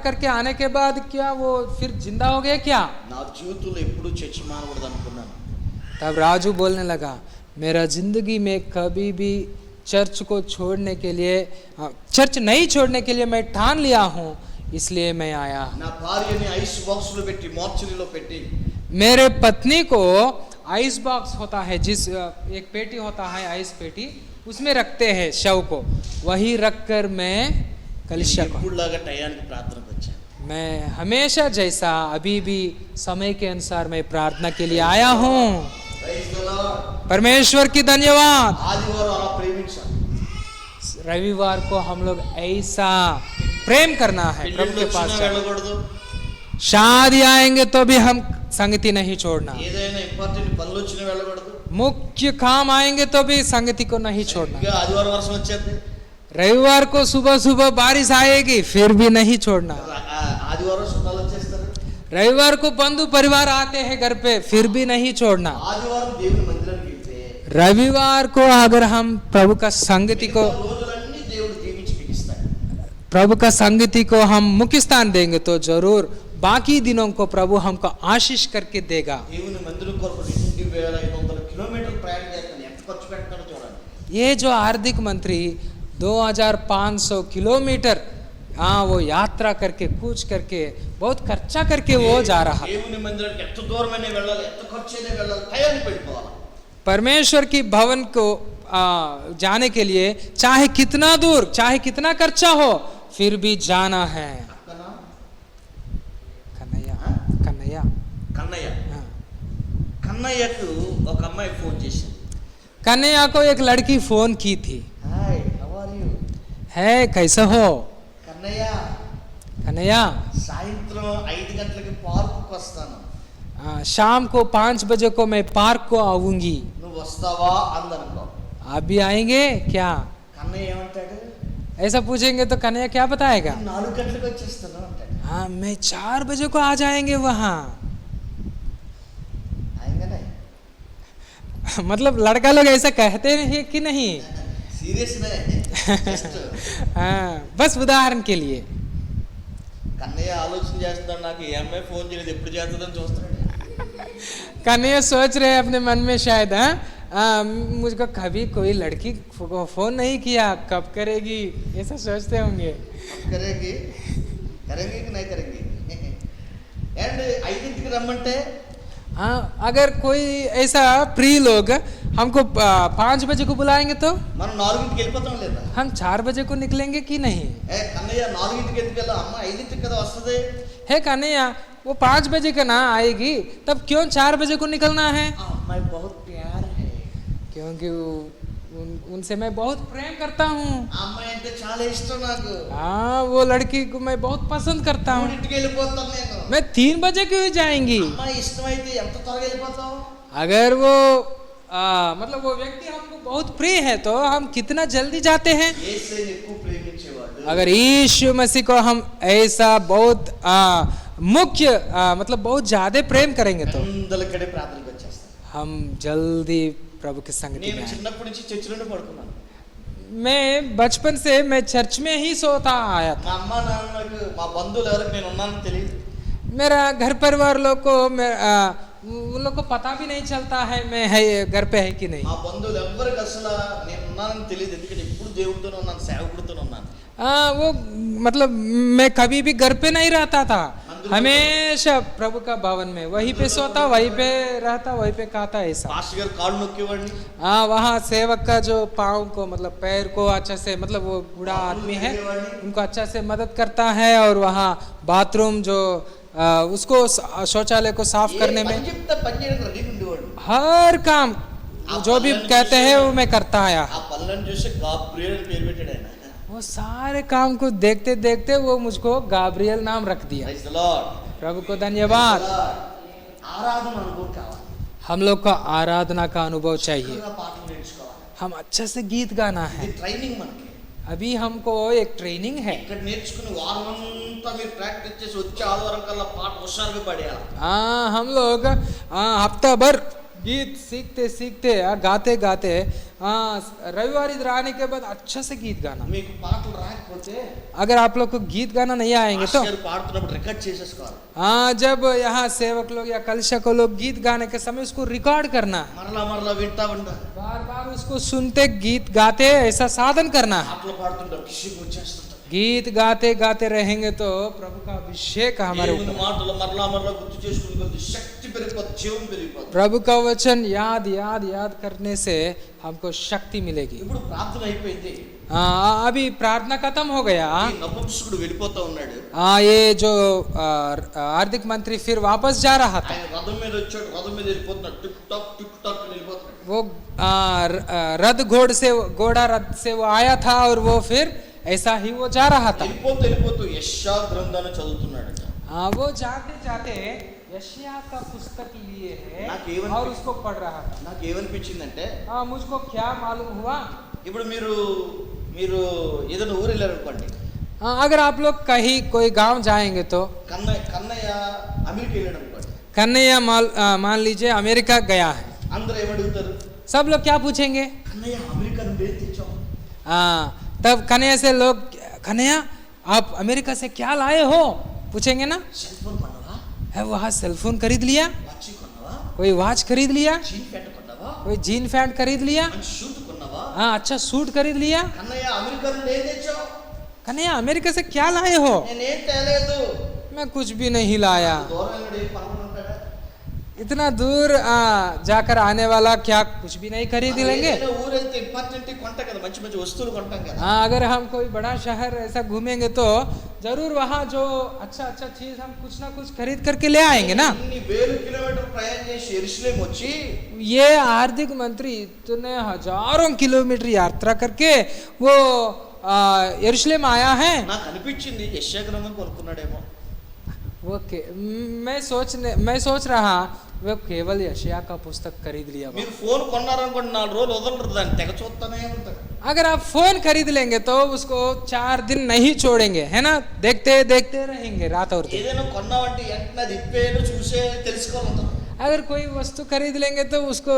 करके आने के बाद क्या वो फिर जिंदा हो गए क्या? నా జీవితంలో ఎప్పుడు చర్చి మానకూడదు అనుకున్నాను। तब राजू बोलने लगा, मेरा जिंदगी में कभी भी चर्च को छोड़ने के लिए, चर्च नहीं छोड़ने के लिए मैं ठान लिया हूँ, इसलिए मैं आया। నా భార్యని ఐస్ బాక్స్ లో పెట్టి మార్చరీలో పెట్టి, मेरे पत्नी को आइस बॉक्स होता है, जिस एक पेटी होता है आइस पेटी, उसमें रखते हैं शव को, वही रखकर मैं कलिसिया को, ఎప్పుడులాగా టయానికి ప్రార్థనకు వచ్చాను। मैं हमेशा जैसा अभी भी समय के अनुसार मैं प्रार्थना के लिए आया हूँ। Praise the Lord. परमेश्वर की धन्यवाद। ఆదివారం అలా ప్రేమించాలి। रविवार को हम लोग ऐसा प्रेम करना है प्रभु के पास जाना। వెళ్ళకూడదు, शादी आएंगे तो भी हम संगति नहीं छोड़ना, ఏదైనా ఇంపార్టెంట్ పనులు వచ్చినా వెళ్ళకూడదు, मुख्य काम आएंगे तो भी संगति को नहीं छोड़ना। ఇంకా ఆదివారం వర్షం వచ్చేది, रविवार को सुबह सुबह बारिश आएगी फिर भी नहीं छोड़ना। ఆదివారం చుట్టాలు వచ్చేస్తారు, रविवार को बंधु परिवार आते हैं घर पे फिर भी नहीं छोड़ना। ఆదివారం దేవుని మందిరానికి వెళ్తే रविवार को अगर हम प्रभु का संगति को, రోజులన్నీ దేవుడు దీవించి పిలుస్తాడు। प्रभु का संगति को हम मुख्य स्थान देंगे तो जरूर बाकी दिनों को प्रभु हमको आशीष करके देगा। దేవుని మందిరం కొరకు 2500 కిలోమీటర్లు ప్రయాణం చేస్తాను, ఎంత ఖర్చు పెడతాడో చూడండి। ये जो हार्दिक मंत्री 2500 किलोमीटर वो यात्रा करके कूच करके बहुत खर्चा करके वो जा रहा। దేవుని మందిరానికి ఎంత దూరమైనా వెళ్ళాలి, ఎంత ఖర్చు అయినా వెళ్ళాలి, టయానికి వెళ్ళిపోవాలి। परमेश्वर की भवन को जाने के लिए चाहे कितना दूर, चाहे कितना खर्चा हो, फिर भी जाना है। అక్కనా? कन्हैया, कन्हैया, కన్నయ్య हाँ। కన్నయ్యకు ఒక అమ్మాయి ఫోన్ చేసింది। कन्हैया को एक लड़की फोन की थी, హాయ్ హౌ ఆర్ యు? है कैसे हो కన్నయ్య, कन्हैया? సాయంత్రం 5 గంటలకి పార్కుకి వస్తాను, शाम को 5 बजे को मैं पार्क को आऊंगी, నువ్వు వస్తావా అందనుకో। आप भी आएंगे क्या? కన్నయ్య ఏమంటాడు? ऐसा पूछेंगे तो कन्हैया क्या बताएगा? 4 గంటలకు వచ్చేస్తాను అంటాడు। हाँ मैं 4 बजे को आ जाएंगे वहाँ। ఆయననే मतलब लड़का लोग ऐसा कहते हैं कि नहीं? సీరియస్ నే జస్ట్ हाँ, बस उदाहरण के लिए। కన్నయ్య ఆలోచన చేస్తున్నాడు, నాకు ఈ అమ్మాయి ఫోన్ చేయలేదు, ఎప్పుడు చేస్తుందని చూస్తున్నాడు। कन्हैया सोच रहे हैं अपने मन में शायद, मुझको कभी कोई लड़की फोन नहीं किया, कब करेगी, ऐसा सोचते होंगे। కరేగి కరేగి కి नहीं करेंगे అండ్ 5ంటికి రమ్మంటే हाँ, अगर कोई ऐसा प्रिय लोग हमको 5 बजे को बुलाएंगे तो మనం 4ంటికి వెళ్ళిపోతాం లేదా? हम 4 बजे को निकलेंगे कि नहीं? ఏ కన్నయ్య 4ంటికి ఎందుకు వెళ్ళా, అమ్మ 5ంటికి కదా వస్తుంది। है कन्हैया, वो 5 बजे का ना आएगी, तब क्यों 4 बजे को निकलना है? ఆ అమ్మాయి बहुत प्यार है, क्योंकि उनसे मैं बहुत प्रेम करता हूँ। ఆ అమ్మాయి అంటే చాలా ఇష్టం నాకు, हाँ, वो लड़की को मैं बहुत पसंद करता हूँ। 3ంటికి వెళ్ళిపోతాను నేను। मैं 3 बजे क्यों जाएंगी? అమ్మాయి ఇష్టమైతే ఎంత త్వరగా వెళ్ళిపోతావు? अगर वो मतलब वो व्यक्ति हमको बहुत प्रिय है तो हम कितना जल्दी जाते हैं। యేసుని ఎక్కువ ప్రేమించేవాడు, अगर यीशु मसीह को हम ऐसा बहुत मुख्य मतलब बहुत ज्यादा प्रेम करेंगे तो అందరికడే ప్రార్థనకు వచ్చేస్తాను. हम जल्दी प्रभु की संगति నేను में आएंगे। చిన్నప్పటి నుంచి చర్చిలోనే పడుకున్నాను. मैं बचपन से मैं चर्च में ही सोता आया था। మా అమ్మ నాన్నలకు మా బంధువులు ఎవరికి నేను ఉన్నానని తెలియదు. मेरा घर परिवार लोग को उन लोग को पता भी नहीं चलता है मैं है घर पे है कि नहीं। మా బంధువులు ఎవరికి అసలు నేను ఉన్నానని తెలియదు. ఎందుకంటే ఎప్పుడు దేవుడితోనే ఉన్నాను, సేవకుడితోనే ఉన్నాను. वो मतलब मैं कभी भी घर पे नहीं रहता था, हमेशा प्रभु का भवन में वहीं पे सोता, वहीं पे रहता, वहीं पे खाता ऐसा। పాస్టర్ గారు కాళ్ళు నొక్కేవాడిని. हाँ, वहाँ सेवक का जो पाँव को मतलब पैर को अच्छा से मतलब वो बूढ़ा आदमी है उनको अच्छा से मदद करता है, और वहाँ बाथरूम जो उसको शौचालय को साफ करने में పని చెప్తే పని చేయడానికి రెడీగా ఉండేవాడు. हर काम जो भी कहते हैं वो मैं करता आया। ఆ పనులను చూసి గాబ్రియల్ అని పేరు పెట్టాడు ఆయన. वो सारे काम को देखते देखते वो मुझको गाब्रियल नाम रख दिया। Praise the lord. प्रभु को धन्यवाद। ఆరాధన అనుభవం కావాలి. हम लोग का आराधना का अनुभव चाहिए, చక్కగా పాటలు నేర్చుకోవాలి. हम अच्छे से गीत गाना है। ఇది ట్రైనింగ్ మనకి. अभी हमको एक ट्रेनिंग है। ఇక్కడ నేర్చుకుని వారం అంతా మీరు ప్రాక్టీస్ చేసి వచ్చే ఆదివారం కల్లా పాట హుషారుగా పాడేయాలి. हाँ, हम लोग हफ्ता भर गीत सीखते सीखते गाते गाते रविवार इधर आने के बाद अच्छा से गीत गाना। మీకు పాటలు రాకపోతే अगर आप लोग को गीत गाना नहीं आएंगे तो పాస్టర్ గారు పాడుతున్నప్పుడు రికార్డ్ చేసేసుకోవాలి. हाँ, जब यहाँ सेवक लोग या कलिशा को लोग गीत गाने के समय उसको रिकॉर्ड करना है, మరలా మరలా వింటా ఉండాలి. बार बार उसको सुनते गीत गाते ऐसा साधन करना है। పాటలు పాడుతుంటారు కిషికి వచ్చేస్తుంటారు. गीत गाते गाते रहेंगे तो प्रभु का अभिषेक हमारे దేవుని ऊपर। మాటలు మరలా మరలా గుర్తు చేసుకుని కొద్ది శక్తి పెరిగిపోతుంది, జీవం పెరిగిపోతుంది. प्रभु का वचन याद याद याद करने से हमको शक्ति मिलेगी। ఇప్పుడు ప్రార్థన అయిపోయింది. अभी प्रार्थना खत्म हो गया। ఈ నపుంసకుడు వెళ్ళిపోతా ఉన్నాడు. ये जो आर्थिक मंत्री फिर वापस जा रहा था। ఆయన రథం మీద వచ్చాడు, రథం మీద వెళ్ళిపోతున్నాడు. టిక్ టాక్ అని వెళ్ళిపోతున్నాడు. वो रथ घोड़ा रथ से वो आया था और वो फिर ऐसा ही वो जा रहा था। వెళ్ళిపోతూ యెషయా గ్రంథాన్ని చదువుతున్నాడు. वो जाते जाते यशायाह का पुस्तक लिए है नाकेवन और उसको पढ़ रहा था। నాకు ఏమనిపించిందంటే मुझको क्या मालूम हुआ, ఇప్పుడు మీరు ఏదైనా ఊరు వెళ్ళారనుకోండి. अगर आप लोग कहीं कोई गांव जाएंगे तो కన్నయ్య అమెరికా వెళ్ళాడు అనుకోండి. कन्हैया मान लीजिए अमेरिका गया है, అందరూ ఏమడుగుతారు? सब लोग क्या पूछेंगे? కన్నయ్య అమెరికా నుండి ఏం తెచ్చావు? तब कन्हैया से लोग, कन्हैया आप अमेरिका से क्या लाए हो पूछेंगे ना। సెల్ ఫోన్ కొన్నావా? है वहाँ सेलफोन खरीद लिया, వాచ్ కొన్నావా? कोई वॉच खरीद लिया, జీన్ ప్యాంట్ కొన్నావా? कोई जीन पैंट खरीद लिया, మంచి షూట్ కొన్నావా? हाँ अच्छा सूट खरीद लिया। కన్నయ్య అమెరికా నుండి ఏం తెచ్చావు? कन्हैया अमेरिका से क्या लाए हो? నేనేం తేలేదు. मैं कुछ भी नहीं लाया। దూరం వెళ్ళాడు, ఏం పనులు ఉంటాడా? इतना दूर जाकर आने वाला क्या कुछ भी नहीं खरीद लेंगे? ఏదైనా ఊరు వెళ్తే ఇంపార్టెంట్ కొంటాం కదా, మంచి మంచి వస్తువులు కొంటాం కదా. हाँ, अगर हम कोई बड़ा शहर ऐसा घूमेंगे तो जरूर वहाँ जो अच्छा अच्छा चीज हम कुछ ना कुछ खरीद करके ले आएंगे ना। ఇన్ని వేల కిలోమీటర్ ప్రయాణం చేసి యెరూషలేం వచ్చి ये आर्थिक मंत्री इतने हजारों किलोमीटर यात्रा करके वो यरूशलेम आया है। నాకు అనిపించింది యెషయా గ్రంథం కొనుక్కున్నాడేమో. वो मैं सोच रहा वो केवल यशायाह का पुस्तक खरीद लिया। మీరు ఫోన్ కొన్నారనుకోండి, 4 రోజులు వదలరు, దాన్ని తెగ చూస్తానే ఉంటారు. अगर आप फोन खरीद लेंगे तो उसको 4 दिन नहीं छोड़ेंगे, है ना, देखते देखते रहेंगे रात और दिन। ఏదైనా కొన్నామంటే వెంటనే అది ఇప్పేను చూసే తెలుసుకోవాలంటారు. अगर कोई वस्तु खरीद लेंगे तो उसको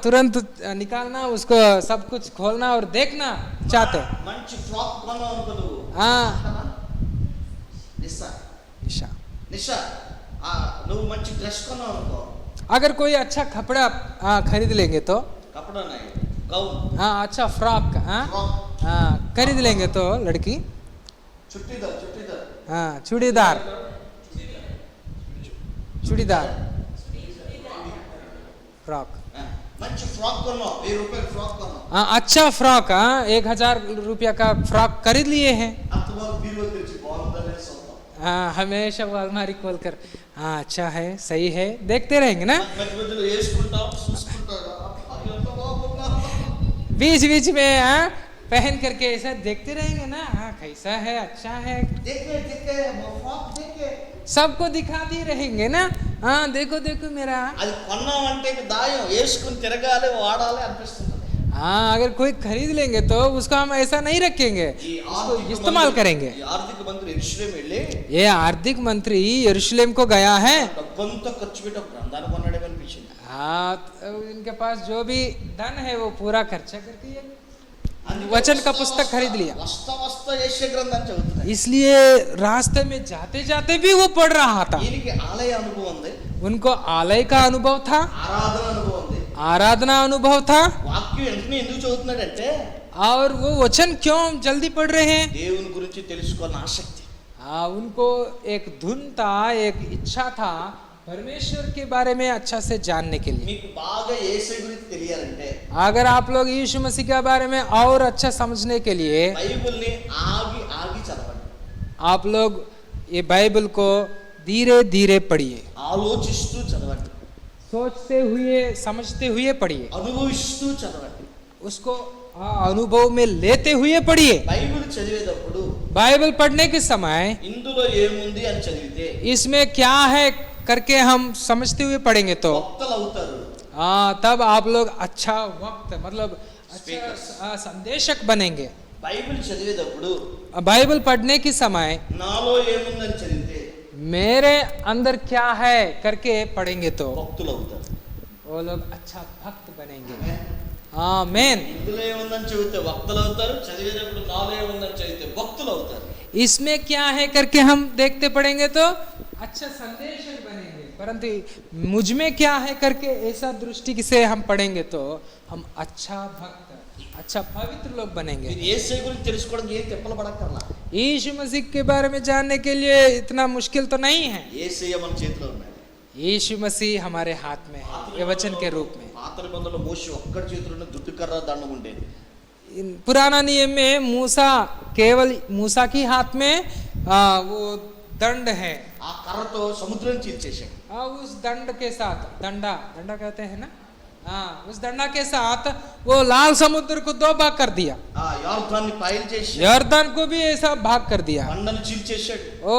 तुरंत निकालना, उसको सब कुछ खोलना और देखना चाहते। మంచి ఫ్రాక్ కొన్నావు అనుకో నువ్వు. हाँ, నిషా ईशा। నిషా నువ్వు మంచి డ్రెస్ కొన్నావు అనుకో. अगर कोई अच्छा कपड़ा खरीद लेंगे तो కపడా నై గౌన్ अच्छा फ्रॉक ఫ్రాక్ खरीद लेंगे तो लड़की చుట్టిదార్ चूड़ीदार फ्रॉक, మంచి ఫ్రాక్ కొన్నావు, 1000 రూపాయల ఫ్రాక్ కొన్నావు. अच्छा फ्रॉक 1000 रुपया का फ्रॉक खरीद लिए हैं। అంతవరకు బీరువా తెరిచి బాగుందనే సొంతం. हमेशा वो अलमारी खोल कर अच्छा है, सही है, देखते रहेंगे ना। మధ్య మధ్యలో వేసుకుంటావు, చూసుకుంటావు. అది ఎంత బాగుందా? बीच बीच में पहन करके ऐसा देखते रहेंगे ना, कैसा है, अच्छा है, देखे देखे वो फ्राक देखे. सबको दिखाते रहेंगे ना। देखो देखो मेरा। అది కొన్నామంటే దాయం వేసుకుని తిరగాలి, వాడాలి అనిపిస్తుంది. हाँ, अगर कोई खरीद लेंगे तो उसको हम ऐसा नहीं रखेंगे, ఈ उसको ఆర్థిక इस्तेमाल మంత్రి- करेंगे। ఈ ఆర్థిక మంత్రి యెరూషలేము వెళ్ళి ये आर्थिक मंत्री यरूशलेम को गया है। డబ్బంతా ఖర్చు పెట్టి ఒక గ్రంథాన్ని కొన్నాడేమో అనిపించింది. हाँ, तो इनके पास जो भी धन है वो पूरा खर्चा करके ये అందుకే वचन का వస్తా पुस्तक खरीद लिया। వస్తా యెషయా గ్రంథాన్ని చదువుతున్నాడు. इसलिए रास्ते में जाते जाते भी वो पढ़ रहा था। ఈయనకి ఆలయ అనుభవం ఉంది, उनको आलय का अनुभव था, ఆరాధన అనుభవం ఉంది. आराधना अनुभव था। వాక్యం వెంటనే ఎందుకు చదువుతున్నాడంటే और वो वचन क्यों जल्दी पढ़ रहे हैं? దేవుని గురించి తెలుసుకోవాలని ఆసక్తి. हाँ, उनको एक धुन था, एक इच्छा था परमेश्वर के बारे में अच्छा से जानने के लिए। మీకు బాగా యేసయ్య గురించి తెలియాలంటే अगर आप लोग यीशु मसीह के बारे में और अच्छा समझने के लिए బైబిల్ని ఆగి ఆగి చదవండి, आप लोग ये बाइबल को धीरे धीरे पढ़िए, ఆలోచిస్తూ చదవండి, सोचते हुए समझते हुए पढ़िए, అనుభవిస్తూ చదవండి. उसको अनुभव में लेते हुए पढ़िए। బైబిల్ చదివేటప్పుడు बाइबल पढ़ने के समय ఇందులో ఏముంది అని చదివితే इसमें क्या है करके हम समझते हुए पढ़ेंगे तो వక్తలు అవుతారు. तब आप लोग अच्छा वक्त मतलब अच्छा Speakers. संदेशक बनेंगे। బైబిల్ చదివేటప్పుడు बाइबल पढ़ने के समय నాలో ఏముందని చదివితే मेरे अंदर क्या है करके पढ़ेंगे तो భక్తులు అవుతారు. वो लोग अच्छा भक्त बनेंगे। आमीन। ఇందులో ఏముందని చదివితే వక్తలు అవుతారు, చదివేటప్పుడు నాలో ఏముందని చదివితే భక్తులు అవుతారు. इसमें क्या है करके हम देखते पढ़ेंगे तो अच्छा संदेशक बनेंगे, परंतु मुझ में क्या है करके ऐसा दृष्टि से हम पढ़ेंगे तो हम अच्छा भक्त अच्छा पवित्र लोग बनेंगे। మీరు యేసయ్య గురించి తెలుసుకోవడానికి ఏం తెప్పలు పడక్కర్లా. यीशु मसीह के बारे में जानने के लिए इतना मुश्किल तो नहीं है। యేసయ్య మన చేతిలో ఉన్నాడు. यीशु मसीह हमारे हाथ में है, ये वचन के रूप में। పాత నిబంధనలో మోషే ఒక్కడి చేతిలోనే దుడ్డు కర్ర దండం ఉండేది. पुराना नियम में मूसा केवल मूसा की हाथ में वो दंड है। ఆ కర్రతో సముద్రం చీల్చేశాడు. उस दंड के साथ डंडा डंडा कहते हैं ना, हाँ, उस डंडा के साथ वो लाल समुद्र को दो भाग कर दिया। ఆ యార్దాన్ని పాయలు చేశాడు. यर्दन को भी ऐसा भाग कर दिया। బండను చీల్చేశాడు. ओ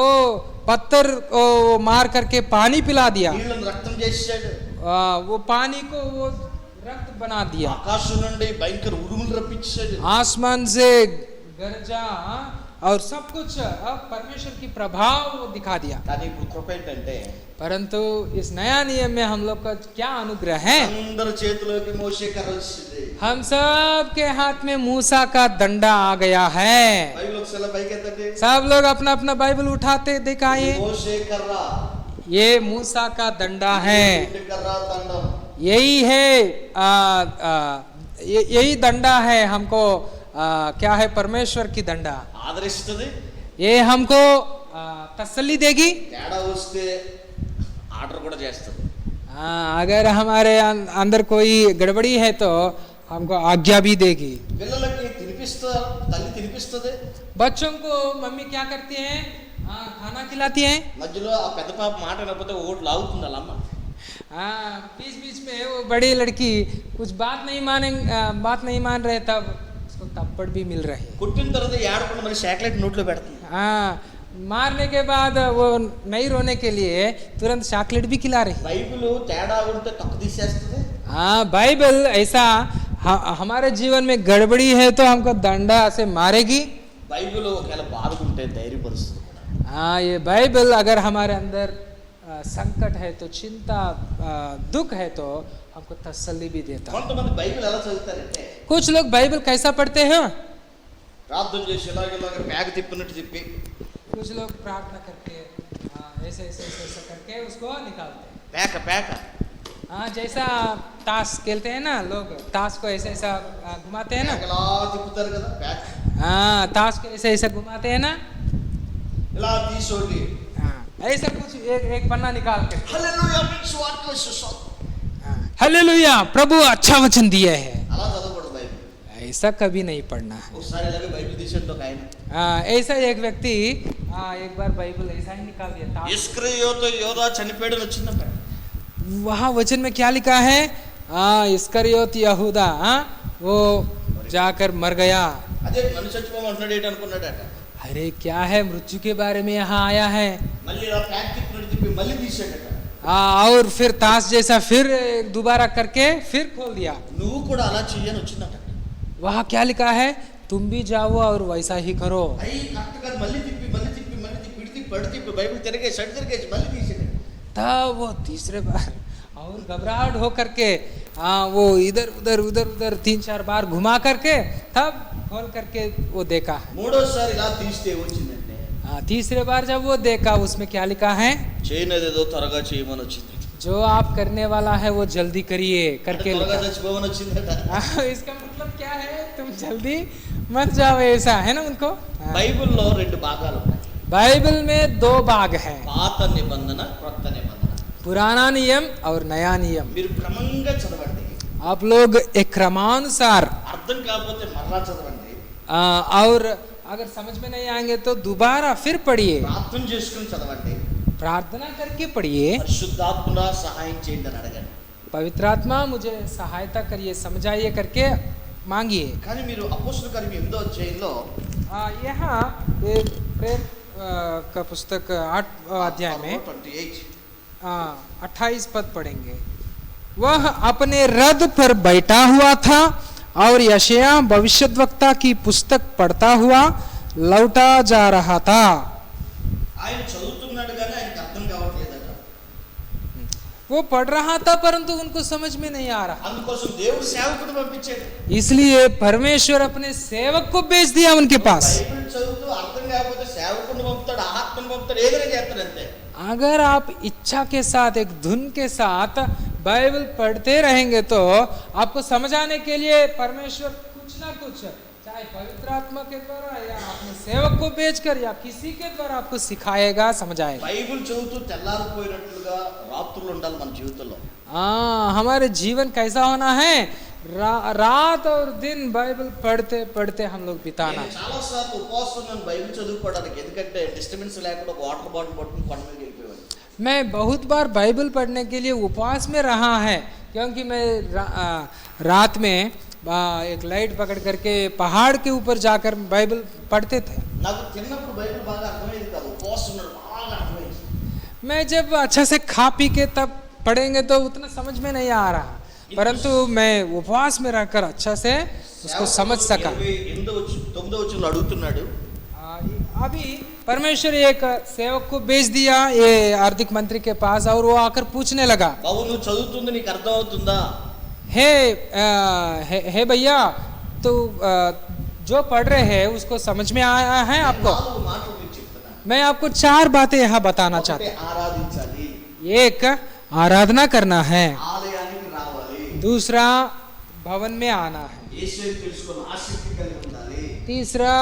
पत्थर को मार करके पानी पिला दिया। నీళ్లను రక్తం చేశాడు. वो पानी को वो रक्त बना दिया। ఆకాశం నుండి భయంకర ఉరుములు రప్పించాడు. आसमान से गरजा और सब कुछ अब परमेश्वर की प्रभाव वो दिखा दिया। కానీ ఇప్పుడు కృప ఏంటంటే परंतु इस नया नियम में हम लोग का क्या अनुग्रह है? అందరి చేతిలోకి మోషే కర్ర వచ్చింది. हम सब के हाथ में मूसा का डंडा आ गया है। బైబిల్ ఒకసారి పైకి ఎత్తండి. सब लोग अपना अपना बाइबल उठाते दिखाइए। మోషే కర్ర, ये मूसा का डंडा है, దుడ్డు కర్ర దండం. यही है यही डंडा है हमको क्या है परमेश्वर की डंडा। ఆదరిస్తుంది. ये हमको तसल्ली देगी। తేడా వస్తే ఆర్డర్ కూడా చేస్తుంది. अगर हमारे अंदर कोई गड़बड़ी है तो हमको आज्ञा भी देगी। పిల్లలకి తల్లి తినిపిస్తుంది. बच्चों को मम्मी क्या करती है? खाना खिलाती है। మధ్యలో ఆ పెద్ద పాప మాట వినకపోతే ఓటు లాగుతుంది వాళ్ళ అమ్మ. बीच बीच में वो बड़ी लड़की कुछ बात नहीं मान रहे तब उसको थप्पड़ भी मिल रही है। కొట్టిన తర్వాత ఏడకుండా మరి చాక్లెట్ నోట్లో పెడుతుంది. मारने के बाद वो नहीं रोने के लिए तुरंत चॉकलेट भी खिला रही। బైబిల్ తేడా ఉంటే తప్పు తీసేస్తుంది. बाइबल ऐसा हमारे जीवन में गड़बड़ी है तो हमको डंडा से मारेगी। బైబిల్ ఒకవేళ బాధకుంటే ధైర్యపరుస్తుంది. ये बाइबल अगर हमारे अंदर संकट है तो चिंता दुख है तो हमको तसल्ली भी देता है। కొంతమంది బైబిల్ ఎలా చదువుతారంటే कुछ लोग बाइबल कैसा पढ़ते हैं? ప్రార్థన చేసి ఇలాగ ప్యాగ తిప్పినట్టు తిప్పి कुछ लोग प्रार्थना करके ऐसे ऐसे ऐसे ऐसे करके उसको निकालते हैं। పేక जैसा ताश खेलते हैं ना लोग, ताश को ऐसे ऐसा घुमाते हैं ना। ఇలా తిప్పుతారు కదా పేక. ताश को ऐसे ऐसा घुमाते हैं ना। ఇలా తీసోటి ऐसा कुछ एक पन्ना निकाल के hallelujah means what was so. Hallelujah प्रभु अच्छा वचन दिया है, అలా చదవకూడదు బైబిల్. ऐसा कभी नहीं पढ़ना है। ఒకసారి ఇలాగే బైబిల్ తీసేట ఒక ఆయన ऐसा एक व्यक्ति एक बार बाइबल ऐसा ही निकाल दिया था। ఇస్కరియోతు యోధా చనిపోయాడని వచ్చిందంట. वहाँ वचन में क्या लिखा है? इस्करियोत यहूदा वो जाकर मर गया। అదే నన్ను చచ్చిపోమంటున్నాడు ఏంటి అనుకున్నాడట. अरे क्या है, मृत्यु के बारे में यहाँ आया है। మళ్ళీ ఇలా ప్యాక్ తిప్పినట్టు తిప్పి మళ్ళీ తీసాడట. और फिर ताश जैसा फिर दोबारा करके फिर खोल दिया। నువ్వు కూడా అలా చెయ్యని వచ్చిందట. वहाँ क्या लिखा है, तुम भी जाओ और वैसा ही करो। అయ్యి కరెక్ట్ కాదు, మళ్ళీ తిప్పి ఇటు తిప్పి అటు తిప్పి బైబిల్ తిరిగేసి అటు తిరిగేసి మళ్ళీ తీసేది. तब वो तीसरे बार और घबराहट हो करके वो इधर उधर उधर उधर 3-4 बार घुमा करके तब खोल करके वो देखा है। మూడోసారి ఇలా తీస్తే వచ్చిందంటే तीसरे बार जब वो देखा उसमें क्या लिखा है, చేయనేదేదో త్వరగా చేయమని వచ్చింది, जो आप करने वाला है वो जल्दी करिए करके త్వరగా लिखा। చచ్చిపోమని వచ్చిందట. इसका मतलब क्या है, तुम जल्दी मत जाओ, ऐसा है ना उनको। బైబిల్లో రెండు భాగాలు ఉన్నాయి, बाइबल में 2 भाग है, పాత నిబంధన క్రొత్త నిబంధన. पुराना नियम और नया नियम। మీరు క్రమంగా చదవండి, आप लोग एक क्रमानुसार అర్థం కాకపోతే మరలా చదవండి, और अगर समझ में नहीं आएंगे तो दोबारा फिर पढ़िए, ప్రార్థన చేసుకుని చదవండి, प्रार्थना करके पढ़िए, పరిశుద్ధాత్మ సహాయం చేయండి అని అడగండి. पवित्र आत्मा मुझे सहायता करिए, समझाइए करके मांगिए। కానీ మీరు అపోస్తలుల కార్యం 8వ అధ్యాయంలో यहाँ एक प्रेम का पुस्तक 8 अध्याय में 28 28 पद पढ़ेंगे। वह अपने रथ पर बैठा हुआ था और यशायाह भविष्यद्वक्ता की पुस्तक पढ़ता हुआ लौटा जा रहा था। ఆయన చదువుతున్నాడు కానీ ఆయనకు అర్థం కావట్లేదట. वो पढ़ रहा था परंतु उनको समझ में नहीं आ रहा, అందుకోసం దేవుడు సేవకుడు పంపించాడు. इसलिए परमेश्वर अपने सेवक को भेज दिया उनके पास। బైబిల్ చదువుతూ అర్థం కాకపోతే సేవకుడిని పంపుతాడు, ఆత్మను పంపుతాడు, ఏదైనా చేస్తాడు అంతే. अगर आप इच्छा के साथ एक धुन के साथ बाइबल पढ़ते रहेंगे तो आपको समझाने के लिए परमेश्वर कुछ ना कुछ, चाहे पवित्र आत्मा के द्वारा या अपने सेवक को भेजकर या किसी के द्वारा आपको सिखाएगा, समझाएगा। బైబిల్ చదువుతూ తెల్లారిపోయినట్లుగా రాత్రులు ఉండాలి మన జీవితంలో. हमारे जीवन कैसा होना है, रात और दिन बाइबल पढ़ते पढ़ते हम लोग बिताना। నేను చాలా సార్లు ఉపవాసం ఉన్నాను బైబిల్ చదువుకోవడానికి, ఎందుకంటే డిస్టర్బెన్స్ లేకుండా ఒక వాటర్ బాటిల్ పట్టుకుని కొండ మీద వెళ్ళిపోయాను. मैं बहुत बार बाइबल पढ़ने के लिए उपवास में रहा है, क्योंकि मैं रात में एक लाइट पकड़ करके पहाड़ के ऊपर जाकर बाइबल पढ़ते थे। నాకు చిన్నప్పుడు బైబిల్ బాగా అర్థమయ్యేది కాదు, ఉపవాసం ఉన్నాడు బాగా అర్థమయ్యేది. मैं जब अच्छा से खा पी के तब पढ़ेंगे तो उतना समझ में नहीं आ रहा, परंतु मैं उपवास में रहकर अच्छा से उसको समझ सका। 9వ వచనంలో అడుగుతున్నాడు, अभी परमेश्वर एक सेवक को भेज दिया ये आर्थिक मंत्री के पास और वो आकर पूछने लगा, బాబు నువ్వు చదువుతుంది నీకు అర్థం అవుతుందా? हे भैया, तो जो पढ़ रहे हैं उसको समझ में आया है आपको? 4 మాటలు మీకు చెప్తున్నా. मैं आपको 4 बातें यहाँ बताना चाहता ఒకటి ఆరాధించాలి, हूँ। एक, आराधना करना है। ఆలయానికి రావాలి, दूसरा, भवन में आना है। యేసుని తెలుసుకొని ఆసక్తి కలిగి ఉండాలి. तीसरा,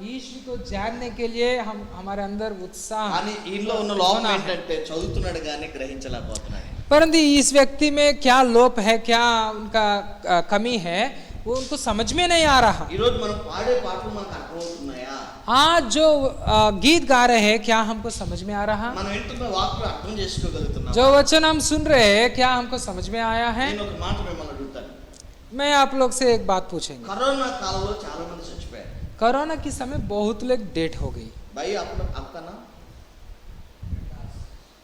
यीशु को जानने के लिए हम हमारे अंदर उत्साह। కానీ ఈలో ఉన్న లోపం ఏంటంటే చదువుతున్నాడు కానీ గ్రహించలేకపోతున్నాడు. परंतु इस व्यक्ति में क्या लोप है, क्या उनका कमी है, वो उनको समझ में नहीं आ रहा। ఈ రోజు మనం పాడే పాటలు మనకు అర్థమవుతున్నాయా? आज जो गीत गा रहे हैं क्या हमको समझ में आ रहा? మనం వింటున్న వాక్యం అర్థం చేసుకోగలుగుతున్నాం? जो वचन हम सुन रहे हैं क्या हमको समझ में आया है? నేను ఒక మాట మిమ్మల్ని అడుగుతాను. मैं आप लोग से एक बात पूछेंगे। కరోనా కాలంలో చాలా మంది చచ్చిపోయారు. कोरोना के समय बहुत लोग डेथ हो गई। भाई आपका नाम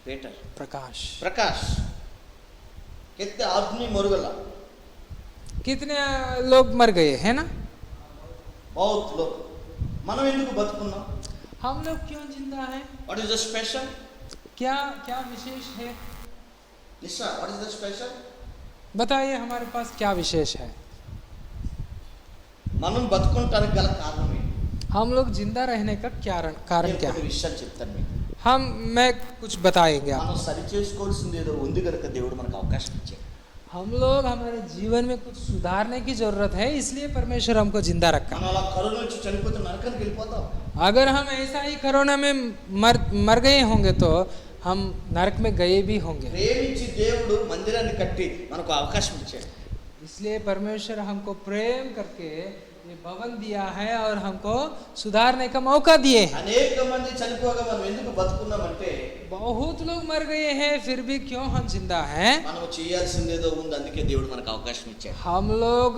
पेटर प्रकाश। प्रकाश कितने आदमी मर गया? कितने लोग मर गए हैं ना? बहुत लोग. మనం ఎందుకు బతుకున్నాం? हम लोग क्यों जिंदा हैं? What is the special? क्या क्या विशेष है? Lisa, what is the special? बताइए हमारे पास क्या विशेष है? మనం బతుకుంటానికి గల కారణం ఏంటి? हम लोग जिंदा रहने का कारण क्या है? విషయాలు చెప్తాను మీకు. मैं कुछ बताएंगे आप। మనం సరి చేసుకోవాల్సింది ఏదో ఉంది కనుక దేవుడు మనకు అవకాశం ఇచ్చాడు. हम लोग हमारे जीवन में कुछ सुधारने की जरूरत है, इसलिए परमेश्वर हमको जिंदा रखा। మనం అలా కరోనా వచ్చి చనిపోతే నరకానికి వెళ్ళిపోతాం. अगर हम ऐसा ही कोरोना में मर गए होंगे तो हम नरक में गए भी होंगे। ప్రేమించి దేవుడు మందిరాన్ని కట్టి మనకు అవకాశం ఇచ్చాడు. इसलिए परमेश्वर हमको प्रेम करके ये भवन दिया है और हमको सुधारने का मौका दिए हैं। అనేక మంది చనిపోగా మనం ఎందుకు బతుకున్నామంటే बहुत लोग मर गए हैं फिर भी क्यों हम जिंदा हैं? మనం చేయాల్సిందేదో ఉంది, అందుకే దేవుడు మనకు అవకాశం ఇచ్చాడు. हम लोग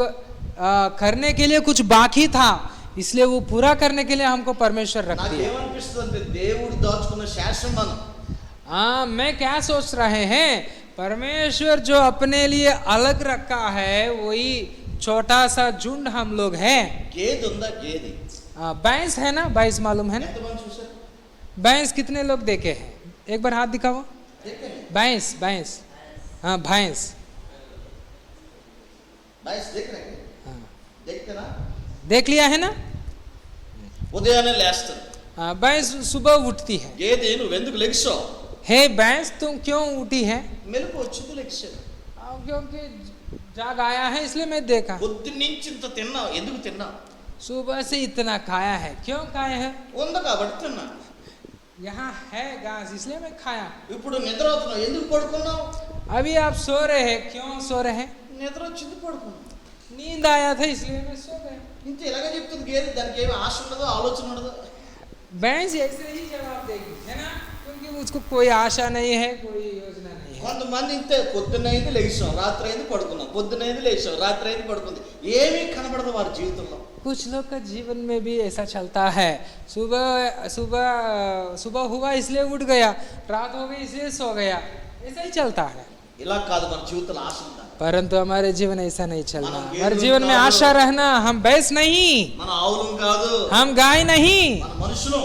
करने के लिए कुछ बाकी था, इसलिए वो पूरा करने के लिए हमको परमेश्वर रख నాకు दिया। ఏమనిపిస్తుంది అంటే దేవుడు దాచుకున్న శాసనం మనం मैं क्या सोच रहे हैं, परमेश्वर जो अपने लिए अलग रखा है वही छोटा सा झुंड हम लोग हैं। గేదె ఉందా? గేదె भैंस है ना, भैंस मालूम है ना? ఎంతమంది చూసారు? भैंस कितने लोग देखे हैं? एक बार हाथ दिखाओ। देखते भैंस, भैंस, हाँ भैंस। भैंस देख रहे हैं? हाँ, देखते ना? देख लिया है ना? ఉదయాన్నే లేస్తారు. हाँ, भैंस सुबह उठती है। గేదె నువ్వెందుకు లెగిసావు? हे भैंस तुम क्यों उठी है? మెలకు వచ్చింది లెగిసాను. क्योंकि जाग आया है इसलिए मैं देखा। పొద్దు నుంచి ఇంత తిన్నావు, ఎందుకు తిన్నావు? सुबह से इतना खाया है, क्यों खाए हैं? ఉంది కాబట్టి తిన్నా. यहाँ है घास इसलिए मैं खाया। ఇప్పుడు నిద్ర అవుతున్నావు, ఎందుకు పడుకున్నావు? अभी आप सो रहे हैं, क्यों सो रहे हैं? నిద్ర వచ్చింది పడుకున్నావు. नींद आया था इसलिए मैं सो गया। ఇంత ఇలాగే చెప్తుంది గేదె, దానికి ఏమి ఆశ ఉండదు, ఆలోచన ఉండదు. भैंस ऐसे ही जवाब देगी, है ना? क्योंकि उसको कोई आशा नहीं है, कोई योजना नहीं है। కొంతమంది ఇంతే, పొద్దున్నైంది లేచాం, రాత్రి అయింది పడుకున్నాం, పొద్దున్నైంది లేచాం, రాత్రి అయింది పడుకుంది, ఏమీ కనబడదు వారి జీవితంలో. कुछ लोग का जीवन में भी ऐसा चलता है, सुबह सुबह सुबह हुआ इसलिए उठ गया, रात हो गई इसलिए सो गया, ऐसा ही चलता है। ఇలా కాదు మన జీవితంలో ఆశ ఉండాలి. परंतु हमारे जीवन ऐसा नहीं चलना। हमारे जीवन में आशा रहना। हम भैंस नहीं, మన ఆవులం కాదు, हम गाय नहीं, మన మనుషులు.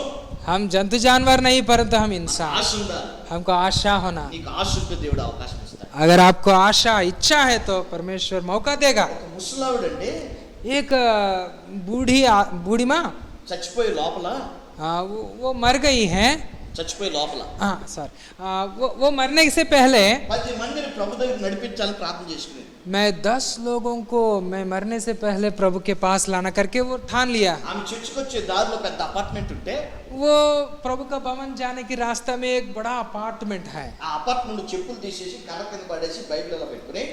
हम जंतु जानवर नहीं, परंतु हम इंसान। ఆశ ఉండాలి. हमको आशा होना। నీకు ఆశ ఉంటే దేవుడు అవకాశం ఇస్తాడు. अगर आपको आशा इच्छा है तो परमेश्वर मौका देगा। ముసలావిడండి एक बूढ़ी माँ చచ్చిపోయి లోపల, वो मर गई है। చచ్చిపోయి లోపల हाँ सर, वो मरने से पहले 10 మందిని ప్రభు దగ్గర నడిపించాలని ప్రార్థన చేసుకునేది. मैं 10 लोगों को मैं मरने से पहले प्रभु के पास लाना करके वो ठान लिया। ఆమె చర్చికి వచ్చే దారిలో పెద్ద అపార్ట్మెంట్ ఉంటే, वो प्रभु का भवन जाने की रास्ता में एक बड़ा अपार्टमेंट है। ఆ అపార్ట్మెంట్ చెప్పులు తీసేసి కర్ర కింద పడేసి బైబిల్ అలా పెట్టుకుని,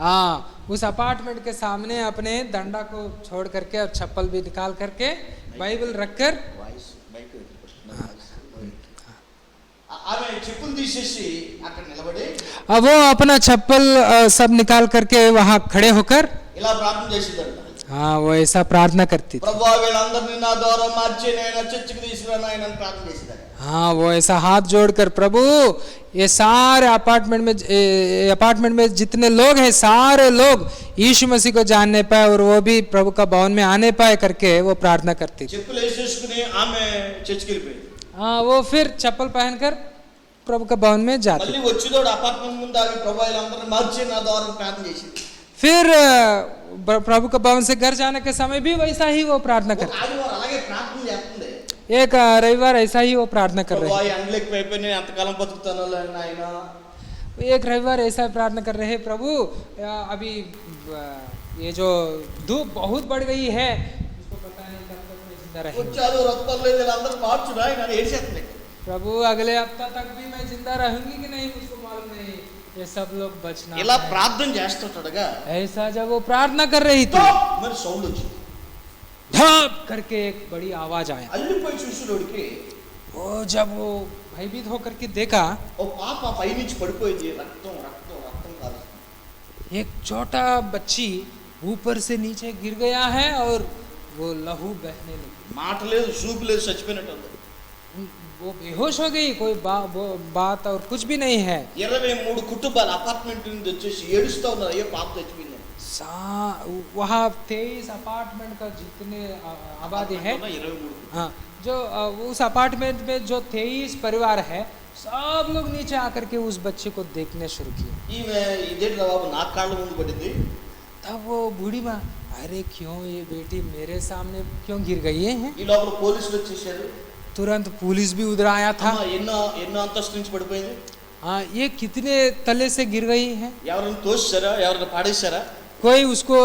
हाँ, उस अपार्टमेंट के सामने अपने डंडा को छोड़ करके और चप्पल भी निकाल करके बाइबल रखकर, వాయిస్ మైక్ ఆమె చెప్పులు తీసేసి అక్కడ నిలబడి अब वो अपना चप्पल सब निकाल करके वहाँ खड़े होकर, ఇలా ప్రార్థన చేసేదంట. हाँ वो ऐसा प्रार्थना करती थी। ప్రభువా వీళ్ళందరినీ నా ద్వారా మార్చి నేను చర్చికి తీసుకురాను ఆయన ప్రార్థన చేసేదాన్ని. हाँ वो ऐसा हाथ जोड़कर, प्रभु ये सारे अपार्टमेंट में जितने लोग हैं, सारे लोग यीशु मसीह को जानने पाए और वो भी प्रभु का भवन में आने पाए करके वो प्रार्थना करती थी। చెప్పులు వేసేసుకుని ఆమె చర్చికి వెళ్ళిపోయింది. हाँ वो फिर चप्पल पहनकर प्रभु का भवन में जाती। మళ్ళీ వచ్చిదోడు అపార్ట్మెంట్ ముందు ఆగి ప్రభువా వీళ్ళందరినీ మార్చి నా ద్వారా ప్రార్థన చేసింది. फिर प्रभु का भवन से घर जाने के समय भी वैसा ही वो प्रार्थना ఒక करती। ఆదివారం అలాగే ప్రార్థన చేస్తుంది. एक रविवार ऐसा ही वो प्रार्थना कर रहे ప్రభువా ఈ అండ్లకి అయిపోయి నేను ఎంతకాలం బతుకుతానో ఆయన. हैं। एक रविवार ऐसा प्रार्थना कर रहे हैं, प्रभु अभी ये जो धूप बहुत बढ़ गई है, इसको पता नहीं कब तक मैं जिंदा रहूंगा। వచ్చారు రక్తం లేదు వీళ్ళందరూ మార్చుడు ఆయన ఏడ్చేస్తుంది. प्रभु अगले हफ्ता तक भी मैं जिंदा रहूंगी कि नहीं मुझको मालूम नहीं, ये सब लोग बचना ఇలా है। ప్రార్థన చేస్తుంటాడుగా ऐसा जब वो प्रार्थना कर रही थी, మరి సౌండ్ వచ్చింది. धप करके एक बड़ी आवाज आया। అల్లిపోయి చూసినోడికి वो जब वो भयभीत होकर के देखा, ఓ పాప పైనుంచి పడిపోయింది, రక్తం రక్తం రక్తం కాదు. एक छोटा बच्ची ऊपर से नीचे गिर गया है और वो लहू बहने लगी। మాట లేదు, చూపు లేదు, చచ్చిపోయినట్టు ఉంది. वो बेहोश हो गई, कोई बात और कुछ भी नहीं है। 23 కుటుంబాలు అపార్ట్మెంట్ నుండి వచ్చేసి ఏడుస్తూ ఉన్నారు, అయ్యో పాప చచ్చిపోయింది. वहाँ 23 अपार्टमेंट का जितने आबादी है, 23 हाँ जो उस अपार्टमेंट में जो 23 परिवार है, सब लोग नीचे आकर के उस बच्चे को देखने शुरू किए। ఈమె ఇదేంటి బాబు నా కాళ్ళ ముందు పడింది. तब वो बूढ़ी माँ, अरे क्यों ये बेटी मेरे सामने क्यों गिर गई है? ఈ లోపల పోలీసులు వచ్చేసారు. तुरंत पुलिस भी उधर आया था। అమ్మా, ఎన్నో అంతస్తు నుంచి పడిపోయింది. हाँ ये कितने तले से गिर गई है? ఎవరైనా తోసారా, ఎవరైనా పాడేశారా? कोई उसको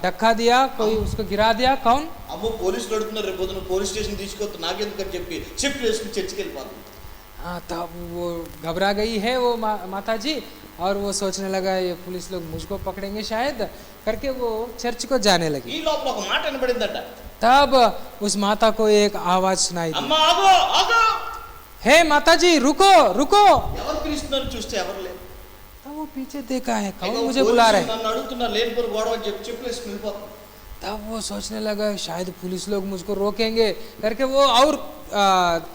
धक्का दिया, कोई उसको गिरा दिया, कौन? అమ్మో పోలీసులు అడుగుతున్నారు, రేపు పొద్దున పోలీస్ స్టేషన్ తీసుకొస్తే నాకెందుకని చెప్పి చెప్పు వేసుకుని చర్చికి వెళ్ళిపోతుంది. हाँ तब वो घबरा गई है वो माता जी, और वो सोचने लगा ये पुलिस लोग मुझको पकड़ेंगे शायद करके वो चर्च को जाने लगी। ఈ లోపల ఒక మాట వినబడిందట. तब उस माता को एक आवाज सुनाई दी, అమ్మా ఆగో ఆగో. हे माता जी रुको रुको। ఎవరు పిలుస్తున్నారు చూస్తే ఎవరు లేరు. तब वो पीछे देखा है, कौन ఏదో मुझे बुला रहे हैं? నన్ను అడుగుతున్నారు, లేనిపోరు గొడవ చెప్పి చెప్పు వేసుకుని వెళ్ళిపోతుంది. तब वो सोचने लगा शायद पुलिस लोग मुझको रोकेंगे करके वो और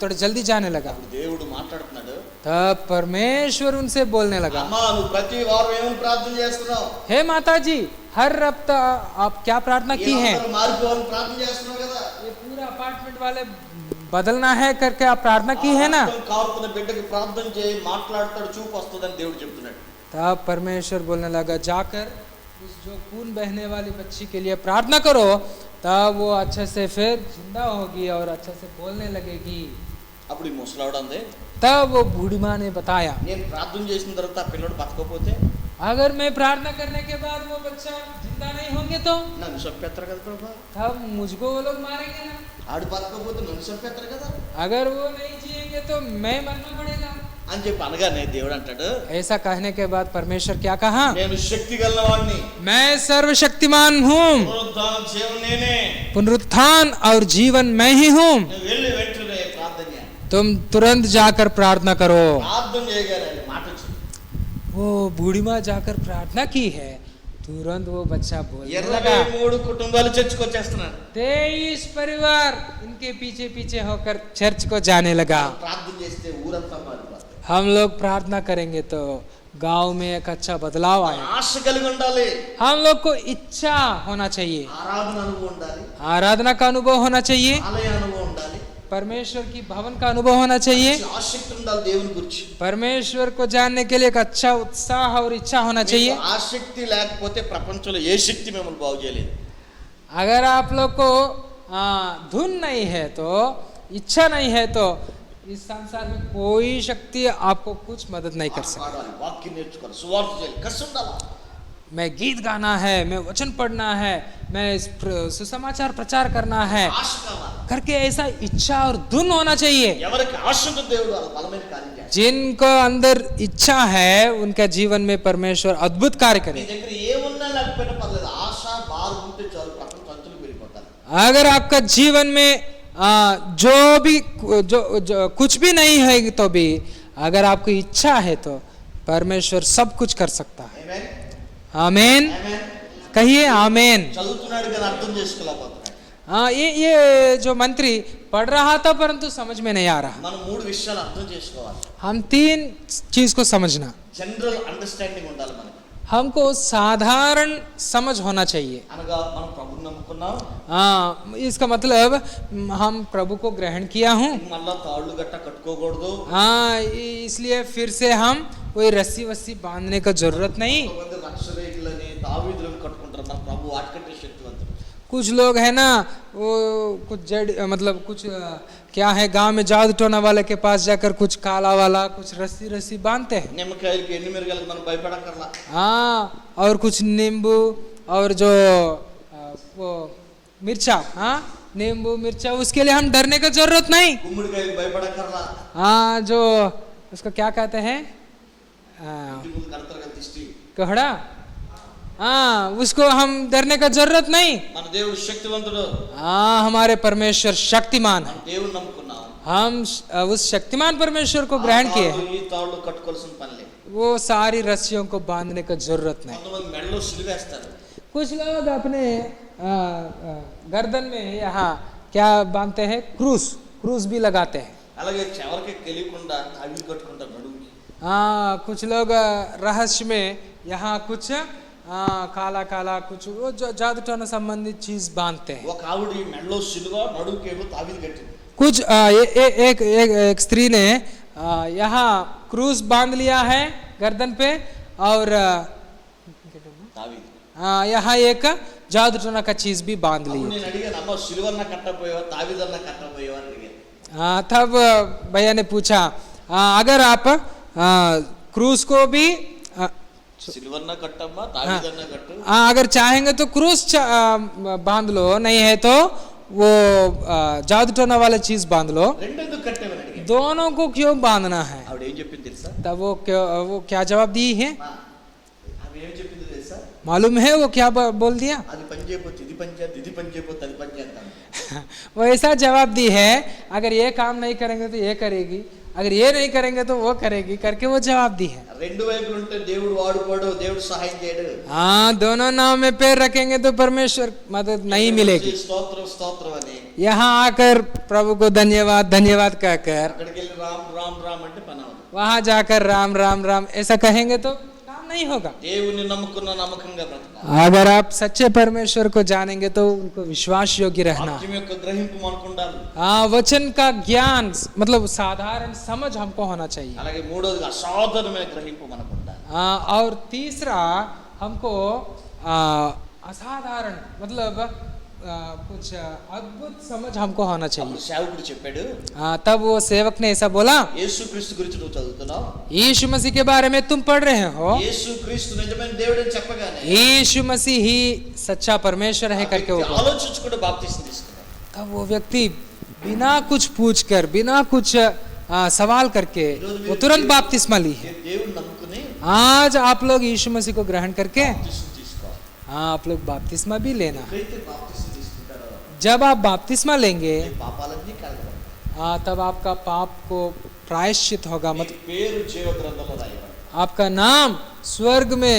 थोड़ा जल्दी जाने लगा। దేవుడు మాట్లాడుతున్నాడు. तब परमेश्वर उनसे बोलने लगा, అమ్మా నువ్వు ప్రతి వారం ఏమని ప్రార్థన చేస్తున్నావు? हे माता जी हर हफ्ता आप क्या प्रार्थना की है? వీళ్ళందరూ మారిపోవాలని ప్రార్థన చేస్తున్నారు కదా. ये पूरा अपार्टमेंट वाले बदलना है करके आप प्रार्थना की है ना? రక్తం కారుతున్న బిడ్డకి ప్రార్థన చేయి, మాట్లాడతాడు, చూపు వస్తుందని దేవుడు చెప్తున్నాడు. तब परमेश्वर बोलने लगा जाकर उस जो खून बहने वाली बच्ची के लिए प्रार्थना करो, तब वो अच्छे से फिर जिंदा होगी और अच्छे से बोलने लगेगी। అప్పుడు ఈ ముసలావిడ అంది, तब वो बूढ़ी माँ ने बताया, నేను ప్రార్థన చేసిన తర్వాత ఆ పిల్లడు బతకపోతే अगर मैं प्रार्थना करने के बाद वो बच्चा जिंदा नहीं होंगे तो నన్ను చంపేస్తారు కదా ప్రభా. तब मुझको वो लोग मारेंगे ना। ఆడు బతకపోతే నన్ను చంపేస్తారు కదా अगर वो नहीं जिएंगे तो मैं मरना पड़ेगा। అని చెప్పి అనగానే దేవుడు అంటాడు, ऐसा कहने के बाद परमेश्वर क्या कहा? నేను శక్తి గల వాడిని, मैं सर्वशक्तिमान हूँ, పునరుద్ధానం జీవం నేనే, पुनरुत्थान और जीवन मैं ही हूँ। నువ్వు వెళ్ళి వెంటనే ప్రార్థన చేయి. तुम तुरंत जाकर प्रार्थना करो। ప్రార్థన చేయగానే మాట వచ్చింది. वो बूढ़ी माँ जाकर प्रार्थना की है, तुरंत वो बच्चा बोलने लगा। 23 కుటుంబాలు చర్చకు వచ్చేస్తున్నారు. 23 परिवार इनके पीछे पीछे होकर चर्च को जाने लगा। ప్రార్థన చేస్తే ఊరంతా మారిపోతుంది. हम लोग प्रार्थना करेंगे तो गांव में एक अच्छा बदलाव आए। ఆశ కలిగి ఉండాలి, हम लोग को इच्छा होना चाहिए, ఆరాధన అనుభవం ఉండాలి, आराधना का अनुभव होना चाहिए, ఆలయ అనుభవం ఉండాలి, परमेश्वर की भवन का अनुभव होना चाहिए, ఆసక్తి ఉండాలి దేవుని గురించి. परमेश्वर को जानने के लिए एक अच्छा उत्साह और इच्छा होना चाहिए। మీకు ఆసక్తి లేకపోతే ప్రపంచంలో ఏ శక్తి మిమ్మల్ని బాగు చేయలేదు. अगर आप लोग को धुन नहीं है तो, इच्छा नहीं है तो इस संसार में कोई शक्ति आपको कुछ मदद नहीं कर सकती। పాడాలి, వాక్యం నేర్చుకోవాలి, సువార్త చేయాలి, కసి ఉండాలి. मैं गीत गाना है, मैं वचन पढ़ना है, मैं सुसमाचार प्रचार करना है ఆశ కావాలి. करके ऐसा इच्छा और धुन होना चाहिए। ఎవరికి ఆశ ఉందో దేవుడు వాళ్ళ బలమైన కార్యం చేయాలి. जिनको अंदर इच्छा है उनका जीवन में परमेश्वर अद्भुत कार्य మీ करे। దగ్గర ఏమున్నా లేకపోయినా పర్లేదు, ఆశ బాధ ఉంటే చాలు, ప్రపంచం అంచులకు వెళ్ళిపోతారు. अगर आपका जीवन में जो भी जो कुछ भी नहीं है तो भी अगर आपको इच्छा है तो परमेश्वर सब कुछ कर सकता है। ఆమేన్, आमीन, ఆమేన్. कहिए आमीन। చదువుతున్నాడు కానీ అర్థం చేసుకోలేకపోతున్నాడు. हाँ, ये जो मंत्री पढ़ रहा था परंतु समझ में नहीं आ रहा। మనం 3 విషయాలు అర్థం చేసుకోవాలి. हम 3 चीज को समझना, జనరల్ అండర్స్టాండింగ్ ఉండాలి మనకి. हमको साधारण समझ होना चाहिए। అనగా మనం ప్రభువుని నమ్ముకున్నాం, हाँ, इसका मतलब हम प्रभु को ग्रहण किया हूँ। మళ్ళా తాళ్ళు గట్ట కట్టుకోకూడదు. हाँ, इसलिए फिर से हम कोई रस्सी वस्सी बांधने का जरूरत नहीं। కొంతమంది రక్షరేకులని తావీదులను కట్టుకుంటారు, మన ప్రభు వాటికంటే శక్తివంతుడు. कुछ लोग है ना, वो कुछ जड़ मतलब कुछ क्या है, गांव में जादू टोना वाले के पास जाकर कुछ काला वाला कुछ रस्सी रस्सी बांधते हैं। నిమ్మకాయలకి ఎన్ని మిరగాలకు మనం భయపడక్కర్లా. हाँ, और कुछ नींबू और जो वो मिर्चा, हाँ नींबू मिर्चा, उसके लिए हम डरने का जरूरत नहीं। గుమ్మడికాయలకు భయపడక్కర్లా. हाँ, जो उसको क्या कहते हैं, ఇంటి ముందు కడతారు కదా దిష్టి. कोहड़ा, हाँ उसको हम डरने का जरूरत नहीं। మన దేవుడు శక్తివంతుడు, हाँ, हमारे परमेश्वर शक्तिमान है, మన దేవుడు నమ్ముకున్నాం. हम उस शक्तिमान परमेश्वर को ग्रहण किए। ఈ తాళ్ళు కట్టుకోవాల్సిన పని లేదు. वो सारी रस्सियों को बांधने का जरूरत नहीं। కొంతమంది మెడలో సిలువేస్తారు. कुछ लोग अपने गर्दन में यहाँ क्या बांधते हैं, क्रूस, क्रूस भी लगाते हैं। అలాగే ఎవరికి తెలియకుండా తాళి కట్టుకుంటారు నడుముకి. हाँ, कुछ लोग रहस्य में यहाँ कुछ काला काला कुछ वो जादू टोना संबंधित चीज बांधते हैं। ఒక ఆవిడ మెడలో సిలువ, నడుముకేమో తావీదు కట్టింది. कुछ एक स्त्री ने यहाँ क्रूस बांध लिया है गर्दन पे और తావీదు. यहाँ एक जादू टोना का चीज भी बांध ली। అప్పుడు నేను అడిగాను, అమ్మ సిలువన్న కట్టపోయావా తావీదన్న కట్టపోయావా అని అడిగాను. तब भैया ने पूछा, अगर आप क्रूस को भी సిలువన్న కట్టమ్మా, తావీదన్న కట్టు. अगर चाहेंगे तो क्रूस बांध लो, नहीं है तो वो जादू टोना वाला चीज बांध लो। రెండెందుకు కట్టేవని అడిగాను. दोनों को क्यों बांधना है? ఆవిడ ఏం చెప్పింది తెలుసా? तब वो क्या जवाब दी है ఆమె ఏం చెప్పింది తెలుసా? मालूम है? वो क्या बोल दिया? అది పని చేయకపోతే ఇది పని చేద్దాం, ఇది పని చేయకపోతే అది పని చేద్దాం. वो ऐसा जवाब दी है, अगर ये काम नहीं करेंगे तो ये करेगी, अगर ये नहीं करेंगे तो वो करेगी करके वो जवाब दी है। రెండు వైపులు ఉంటే దేవుడు వాడుకోడు, దేవుడు సహాయం చేయడు. हाँ, दोनों नाव में पैर रखेंगे तो परमेश्वर मदद नहीं मिलेगी। స్తోత్రం స్తోత్రం అని यहाँ आकर प्रभु को धन्यवाद धन्यवाद कहकर అక్కడికి వెళ్ళి రామ్ రామ్ రామ్ అంటే పని అవ్వదు. वहां जाकर राम राम राम ऐसा कहेंगे तो काम नहीं होगा। దేవుని నమ్ముకున్న నమ్మకంగా బ్రతకాలి. अगर आप सच्चे परमेश्वर को जानेंगे तो उनको विश्वास योग्य रहना। వాక్యం యొక్క గ్రహింపు మనకు ఉండాలి. वचन का ज्ञान मतलब साधारण समझ हमको होना चाहिए। అలాగే మూడోది అసాధారణమైన గ్రహింపు మనకు ఉండాలి. और तीसरा हमको असाधारण मतलब कुछ अद्भुत समझ हमको होना అప్పుడు चाहिए। సేవకుడు చెప్పాడు, तब वो सेवक ने ऐसा बोला, యేసుక్రీస్తు గురించి నువ్వు చదువుతున్నావు, यीशु मसीह के बारे में तुम पढ़ रहे हो, యేసుక్రీస్తు నిజమైన దేవుడు అని చెప్పగానే यीशु मसीह ही सच्चा परमेश्वर है करके वो बोला। ఆలోచించుకుంటూ బాప్తిసం తీసుకున్నాడు. तब वो व्यक्ति बिना कुछ पूछकर बिना कुछ सवाल करके वो तुरंत बपतिस्मा ली है। మీరు దేవుని నమ్ముకుని आज आप लोग यीशु मसीह को ग्रहण करके బాప్తిసం తీసుకోవాలి. आप लोग बपतिस्मा भी लेना। ఎప్పుడైతే బాప్తిసం తీసుకుంటారో जब आप बपतिस्मा लेंगे మీ పాపాలన్నీ కడగబడతాయి. तब आपका पाप को प्रायश्चित होगा, మీ मतलब పేరు జీవ గ్రంథంలో రాయబడతాయి. आपका नाम स्वर्ग में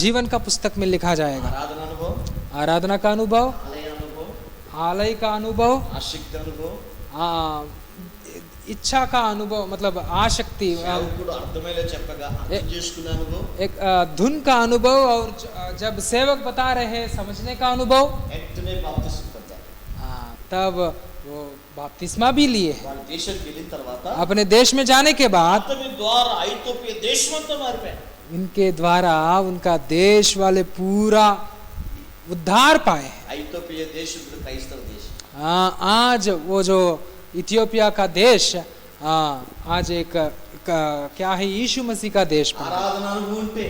जीवन का पुस्तक में लिखा जाएगा। ఆరాధన అనుభవం, आराधना का अनुभव, ఆలయ అనుభవం, आलय का अनुभव, ఆసక్తి అనుభవం, इच्छा का अनुभव मतलब आसक्ति, సేవకుడు అర్థమయ్యేలా చెప్పగా అర్థం చేసుకునే అనుభవం, एक धुन का अनुभव, और जब सेवक बता रहे हैं समझने का अनुभव, వెంటనే బాప్తిసం పొందారు. तब वो बपतिस्मा भी लिए। వాళ్ళ దేశానికి వెళ్ళిన తర్వాత अपने देश में जाने के बाद అతని ద్వారా ఐతోపియా దేశమంతా మారిపోయారు. इनके द्वारा उनका देश वाले पूरा उद्धार पाए। ఐతోపియా దేశం ఇప్పుడు క్రైస్తవ దేశం. आज वो जो इथियोपिया का देश आज एक क्या है, यीशु मसीह का देश बना। ఆరాధన అనుభవం ఉంటే,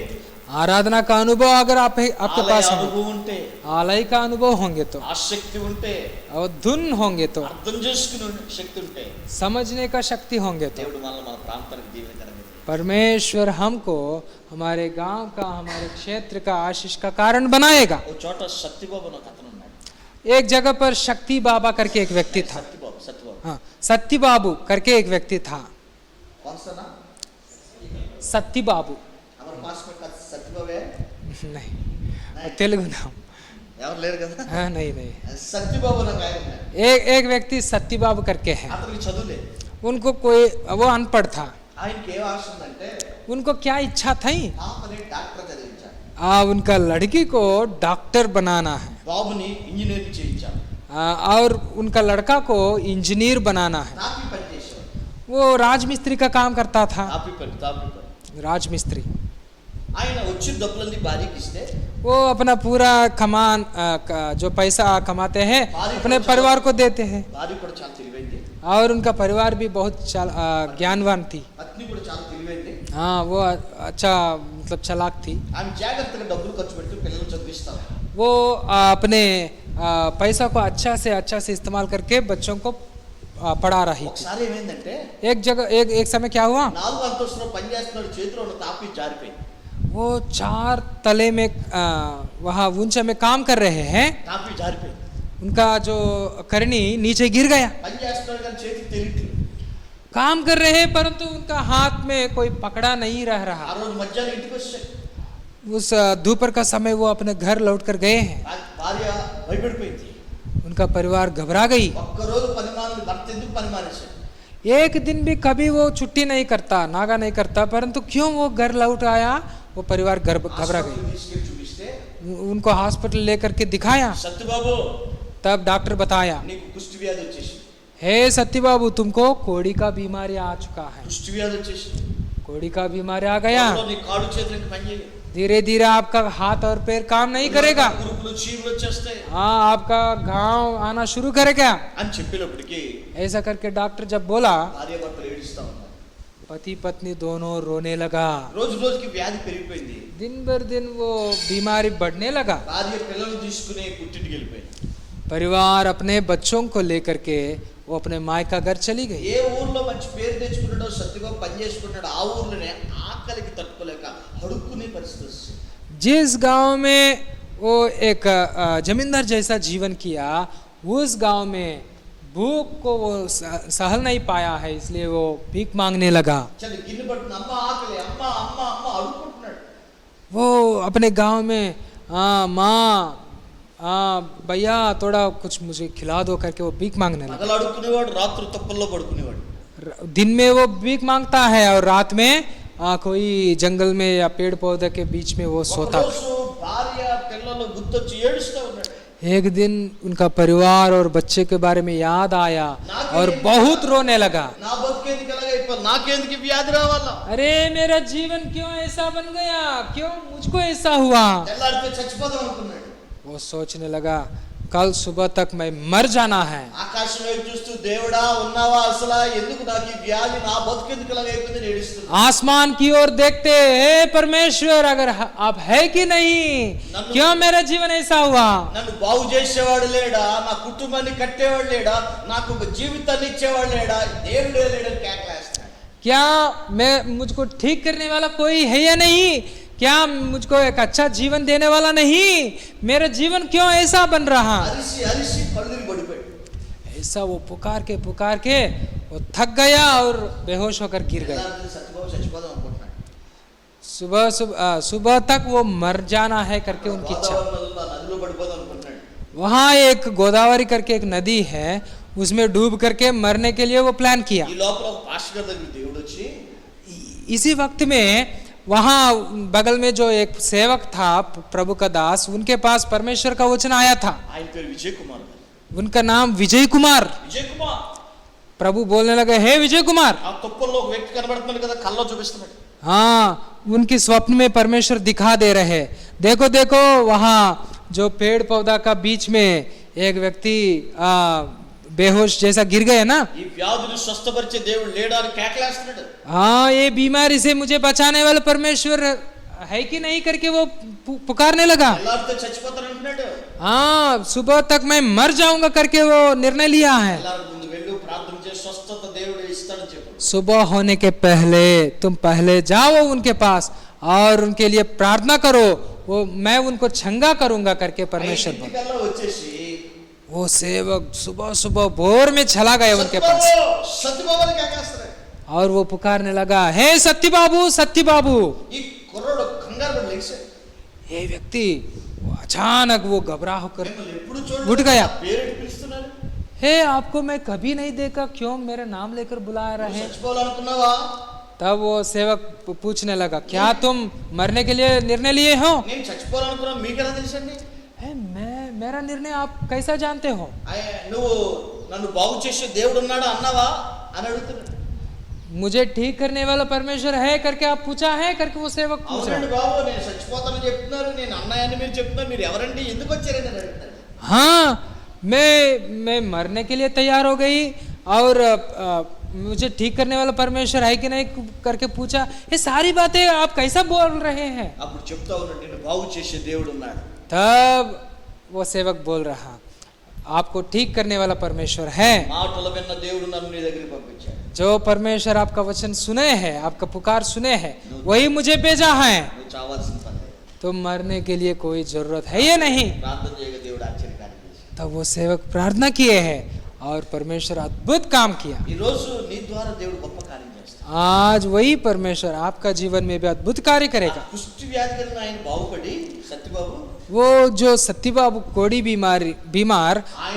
आराधना का अनुभव अगर आपके ఆలయ पास होंगे, అనుభవం ఉంటే, आलय का अनुभव होंगे तो, ఆసక్తి ఉంటే, और धुन होंगे तो, అర్థం చేసుకునే శక్తి ఉంటే, समझने का शक्ति होंगे तो దేవుడు మనల్ని మన ప్రాంతానికి దీవెనకరంగా చేస్తాడు. परमेश्वर हमको हमारे गांव का हमारे क्षेत्र का आशीष का कारण बनाएगा। ఓ చోట సత్యబాబు అని ఒక అతను ఉన్నాడు. एक जगह पर शक्ति बाबा करके एक व्यक्ति था। సత్యబాబు हाँ, सत्य बाबू करके एक व्यक्ति था। कौन सा नाम? सत्य बाबू हमारे पास में का सत्यबाबు है? नहीं, तेलुगु नाम। ఎవరు లేరు కదా. हाँ, नहीं नहीं, సత్యబాబు అని ఒక ఆయన ఉన్నాడు. एक व्यक्ति सत्य बाबू करके है। అతనికి చదువులే. उनको कोई वो अनपढ़ था। ఆయనకి ఏం ఆశ ఉందంటే उनको क्या इच्छा थी, పాపని డాక్టర్ చదివించాలి, उनका लड़की को डॉक्टर बनाना है, బాబుని ఇంజనీరింగ్ చేయించాలి. और उनका लड़का को इंजीनियर बनाना है। తాపి పని చేసేవాడు. वो राजमिस्त्री का काम करता था, తాపి పని. राजमिस्त्री। ఆయన వచ్చిన డబ్బులన్నీ భార్యకి ఇస్తే वो अपना पूरा जो पैसा कमाते हैं अपने परिवार को देते हैं। భార్య కూడా చాలా తెలివైంది, और उनका परिवार भी बहुत ज्ञानवान थी। పత్ని కూడా చాలా తెలివైంది. हाँ, वो अच्छा मतलब चालाक थी। ఆమె జాగ్రత్తగా డబ్బులు ఖర్చు పెట్టి పిల్లలు చదివిస్తారు. वो अपने पैसा को अच्छा से इस्तेमाल करके बच्चों को पढ़ा रही थी। ఒకసారి ఏమైందంటే एक जगह एक समय क्या हुआ, 4 అంతస్తులో పని చేస్తున్నాడు, చేతిలో ఉన్న తాపి జారిపోయింది. वो 4 तले में वहाँ ऊंचे में काम कर रहे हैं, తాపి జారిపోయింది. उनका जो करनी नीचे गिर गया। పని చేస్తున్నాడు కానీ చేతికి తెలియట్లేదు. काम कर रहे हैं परंतु उनका हाथ में कोई पकड़ा नहीं रह ఆ रहा। రోజు మధ్యాహ్నం ఇంటికి వచ్చాడు. उस दोपहर का समय वो अपने घर लौट कर गए हैं। భార్య భయపడిపోయింది. उनका परिवार घबरा गई। ఒక్కరోజు పని మాని భర్త ఎందుకు పని మానేశాడు? एक दिन भी कभी वो छुट्टी नहीं करता, नागा नहीं करता, परंतु क्यों वो घर लौट आया, वो परिवार घबरा गई। హాస్పిటల్కి తీసుకెళ్ళి చూపిస్తే उनको हॉस्पिटल लेकर के दिखाया, సత్యబాబు तब डॉक्टर बताया, నీకు కుష్టి వ్యాధి వచ్చేసి, हे सत्य बाबू तुमको कोड़ी का बीमारी आ चुका है। కుష్టి వ్యాధి వచ్చేసి कोड़ी का बीमारी आ गया, నీ కాడు చేతులకి పని చేయవు, धीरे धीरे आपका हाथ और पैर काम नहीं करेगा, కురుపులు చీవులు వచ్చేస్తాయి हाँ आपका घाव आना शुरू करेगा। అని చెప్పినప్పటికీ ऐसा करके डॉक्टर जब बोला, భార్య భర్తలు ఏడుస్తా ఉన్నారు. पति पत्नी दोनों रोने लगा। రోజు రోజుకి వ్యాధి పెరిగిపోయింది. दिन भर दिन वो बीमारी बढ़ने लगा। భార్య పిల్లలు తీసుకుని పుట్టింటికి వెళ్ళిపోయింది. परिवार अपने बच्चों को लेकर के वो अपने मायका घर चली गई। ఏ ఊర్లో మంచి పేరు తెచ్చుకున్నాడో, సత్యబాబు పని చేసుకున్నాడో ఆ ఊర్లోనే ఆకలికి తట్టుకోలేక అడుక్కునే పరిస్థితి వస్తుంది. जिस गांव में वो एक जमींदार जैसा जीवन किया, उस गांव में भूख को वो सहल नहीं पाया है, इसलिए वो भीख मांगने लगा। చలి గిన్నె పట్టుకుని అమ్మ ఆకలి, అమ్మ అమ్మ అమ్మ అడుక్కుంటున్నాడు. वो अपने गांव में माँ भैया थोड़ा कुछ मुझे खिला दो करके वो भीख मांगने लगा। పగలు అడుక్కునేవాడు, రాత్రి తప్పల్లో పడుకునేవాడు. दिन में वो भीख मांगता है और रात में कोई जंगल में या पेड़ पौधे के बीच में वो सोता। ఒకరోజు భార్య పిల్లలు గుర్తొచ్చి ఏడుస్తూ ఉన్నాడు. एक दिन उनका परिवार और बच्चे के बारे में याद आया और बहुत रोने लगा। నా బతుకేందుకు ఎలాగ అయిపోయింది, నాకెందుకు ఈ వ్యాధి రావాలా, अरे मेरा जीवन क्यों ऐसा बन गया, क्यों मुझको ऐसा हुआ। తెల్లారితే చచ్చిపోదాం అనుకున్నాడు. वो सोचने लगा कल सुबह तक मैं मर जाना है। ఆకాశం వైపు చూస్తూ దేవుడా ఉన్నావా, అసలు ఎందుకు నాకు ఈ వ్యాధి, నా బతుకెందుకు ఇలాగ అయిపోయిందని ఏడుస్తున్నాడు. आसमान की ओर देखते, हे परमेश्वर अगर आप है कि नहीं, क्यों मेरा जीवन ऐसा हुआ। నన్ను బాగు చేసేవాడు లేడా, నా కుటుంబాన్ని కట్టేవాడు లేడా, నాకు ఒక జీవితాన్ని ఇచ్చేవాడు లేడా, దేవుడే లేడని కేకలేస్తాడు. क्या मैं मुझको ठीक करने वाला कोई है या नहीं, क्या मुझको एक अच्छा जीवन देने वाला नहीं, मेरा जीवन क्यों ऐसा बन रहा। అరిసి అరిసి కళ్ళు తిరిగి పడిపోయాడు. ऐसा वो पुकार के वो थक गया और बेहोश होकर गिर गया। తెల్లారితే సత్యబాబు చచ్చిపోదాం అనుకుంటున్నాడు. सुबह तक वो मर जाना है करके उनकी इच्छा। గోదావరి నదిలో పడిపోదాం అనుకుంటున్నాడు. वहाँ एक गोदावरी करके एक नदी है, उसमें डूब करके मरने के लिए वो प्लान किया। ఈ లోపల ఒక పాస్టర్ గారి దగ్గర దేవుడు వచ్చి, इसी वक्त में वहाँ बगल में जो एक सेवक था प्रभु का दास, उनके पास परमेश्वर का वचन आया था। ఆయన పేరు విజయ్ కుమార్ గారు. उनका नाम विजय कुमार। విజయ్ కుమార్, प्रभु बोलने लगे, हे विजय कुमार। ఆ తుప్పల్లో ఒక వ్యక్తి కనబడుతున్నాడు కదా, కల్లో చూపిస్తున్నాడు. हाँ, उनके स्वप्न में परमेश्वर दिखा दे रहे, देखो देखो वहाँ जो पेड़ पौधा का बीच में एक व्यक्ति बेहोश जैसा गिर गया ना। ఈ వ్యాధిని స్వస్థపరిచే దేవుడు లేడా అని కేకలేస్తున్నాడు. हाँ, ये बीमारी से मुझे बचाने वाला परमेश्वर है कि नहीं करके वो पुकारने लगा। తెల్లారితే చచ్చిపోతానంటున్నాడు. हाँ, सुबह तक मैं मर जाऊंगा करके वो निर्णय लिया है। తెల్లారి ముందు వెళ్ళు ప్రార్థన చేసి స్వస్థత దేవుడు ఇస్తాడని చెప్పు. सुबह होने के पहले तुम पहले जाओ उनके पास और उनके लिए प्रार्थना करो, वो मैं उनको चंगा करूंगा करके परमेश्वर बोला। ఇంటికల్లా వచ్చేసి वो सेवक सुबह सुबह भोर में चला गया उनके पास సత్యబాబు అని కేకేస్తాడు. और वो पुकारने लगा, हे सत्य बाबू, सत्य बाबू। ఈ కుర్రోడు కంగారు పడి లేచాడు. ये व्यक्ति वो अचानक वो घबरा होकर మిమ్మల్ని ఎప్పుడు उठ गया। పేరు పిలుస్తున్నాడు. हे आपको मैं कभी नहीं देखा, क्यों मेरा नाम लेकर बुला रहे हैं। చచ్చిపోవాలనుకున్నావా? तब वो सेवक पूछने लगा, क्या तुम मरने के लिए निर्णय लिए हो। నేను చచ్చిపోవాలనుకున్నా, మీకెలా తెలుసండి? मेरा निर्णय आप कैसा जानते हो। నువ్వు నన్ను బాగు చేసే దేవుడు ఉన్నాడా అన్నావా అని అడుగుతున్నాడు. मुझे ठीक करने वाला परमेश्वर है करके आप पूछा है करके वो सेवक पूछ रहा అవునండి है। బాబు, నేను చచ్చిపోతానని చెప్తున్నారు, నేను అన్నయ్యని మీరు చెప్తున్నారు, మీరు ఎవరండి, ఎందుకు వచ్చారని అని అడుగుతాడు. हाँ, मैं मरने के लिए तैयार हो गई और मुझे ठीक करने वाला परमेश्वर है कि नहीं करके पूछा। ये सारी बातें आप कैसा बोल रहे हैं। అప్పుడు చెప్తా ఉన్నాడు, నేను బాగు చేసే దేవుడు ఉన్నాడు. तब वो सेवक बोल रहा, आपको ठीक करने वाला परमेश्वर है। మాటలు విన్న దేవుడు నన్ను నీ దగ్గరికి పంపించాడు. जो परमेश्वर आपका वचन सुने हैं, आपका पुकार सुने हैं, वही मुझे भेजा है। నువ్వు చావాల్సిన పని లేదు. तो मरने के लिए कोई जरूरत है ये नहीं। ప్రార్థన చేయగా దేవుడు ఆశ్చర్యకార్యం చేశాడు. तब वो सेवक प्रार्थना किए हैं और परमेश्वर अद्भुत काम किया। ఈ రోజు నీ ద్వారా దేవుడు గొప్ప కార్యం చేస్తాడు. आज वही परमेश्वर आपका जीवन में भी अद्भुत कार्य करेगा। కుష్టి వ్యాధి కలిగిన ఆయన బాగుపడి సత్యబాబు वो जो सत्य बाबू कोड़ी बीमार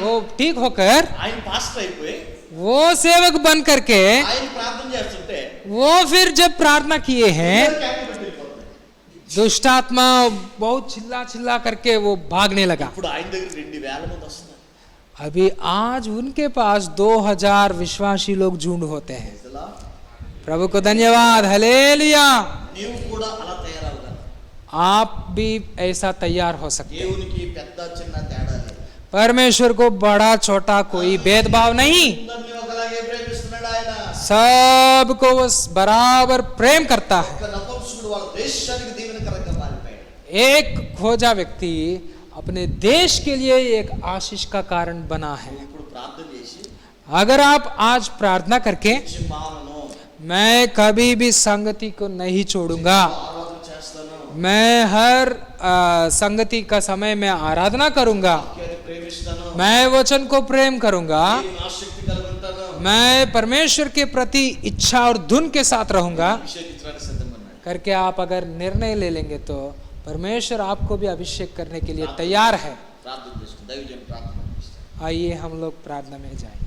वो ठीक होकर ఆయన పాస్టర్ అయిపోయి वो सेवक बन करके ఆయన ప్రార్థన చేస్తుంటే वो फिर जब प्रार्थना किए हैं, క్యాబినెట్ వెళ్ళిపోతుంది. दुष्ट आत्मा बहुत चिल्ला चिल्ला करके वो भागने लगा। ఇప్పుడు ఆయన దగ్గర 2000 మంది వస్తున్నారు. अभी आज उनके पास 2000 विश्वासी लोग झुंड होते हैं। ఇదిలా प्रभु को धन्यवाद, हालेलुया। నీవు కూడా అలా తయారవుతావు. आप भी ऐसा तैयार हो सकते हैं। దేవునికి పెద్ద చిన్న తేడా లేదు. परमेश्वर को बड़ा छोटा कोई भेदभाव नहीं, అందరినీ ఒకలాగే ప్రేమిస్తున్నాడు ఆయన. सबको वो बराबर प्रेम करता है। ఒక నపుంసకుడు వాళ్ళ దేశానికి దీవెనకరంగా మారిపోయాడు. एक खोजा व्यक्ति अपने देश के लिए एक आशीष का कारण बना है। ఇప్పుడు ప్రార్థన చేసి अगर आप आज प्रार्थना करके, మానను मैं कभी भी संगति को नहीं छोड़ूंगा, ఆరాధన చేస్తాను, मैं हर संगति का समय में आराधना करूंगा, వాక్యాన్ని ప్రేమిస్తాను, मैं वचन को प्रेम करूंगा, నేను ఆసక్తి కలిగి ఉంటాను, मैं परमेश्वर के प्रति इच्छा और धुन के साथ रहूंगा అభిషేకించడానికి సిద్ధంగా ఉన్నాడు. करके आप अगर निर्णय ले लेंगे तो परमेश्वर आपको भी अभिषेक करने के लिए तैयार है। ప్రార్థన చేసుకో, దైవజనుడు ప్రార్థన చేస్తాడు. आइए हम लोग प्रार्थना में जाएं।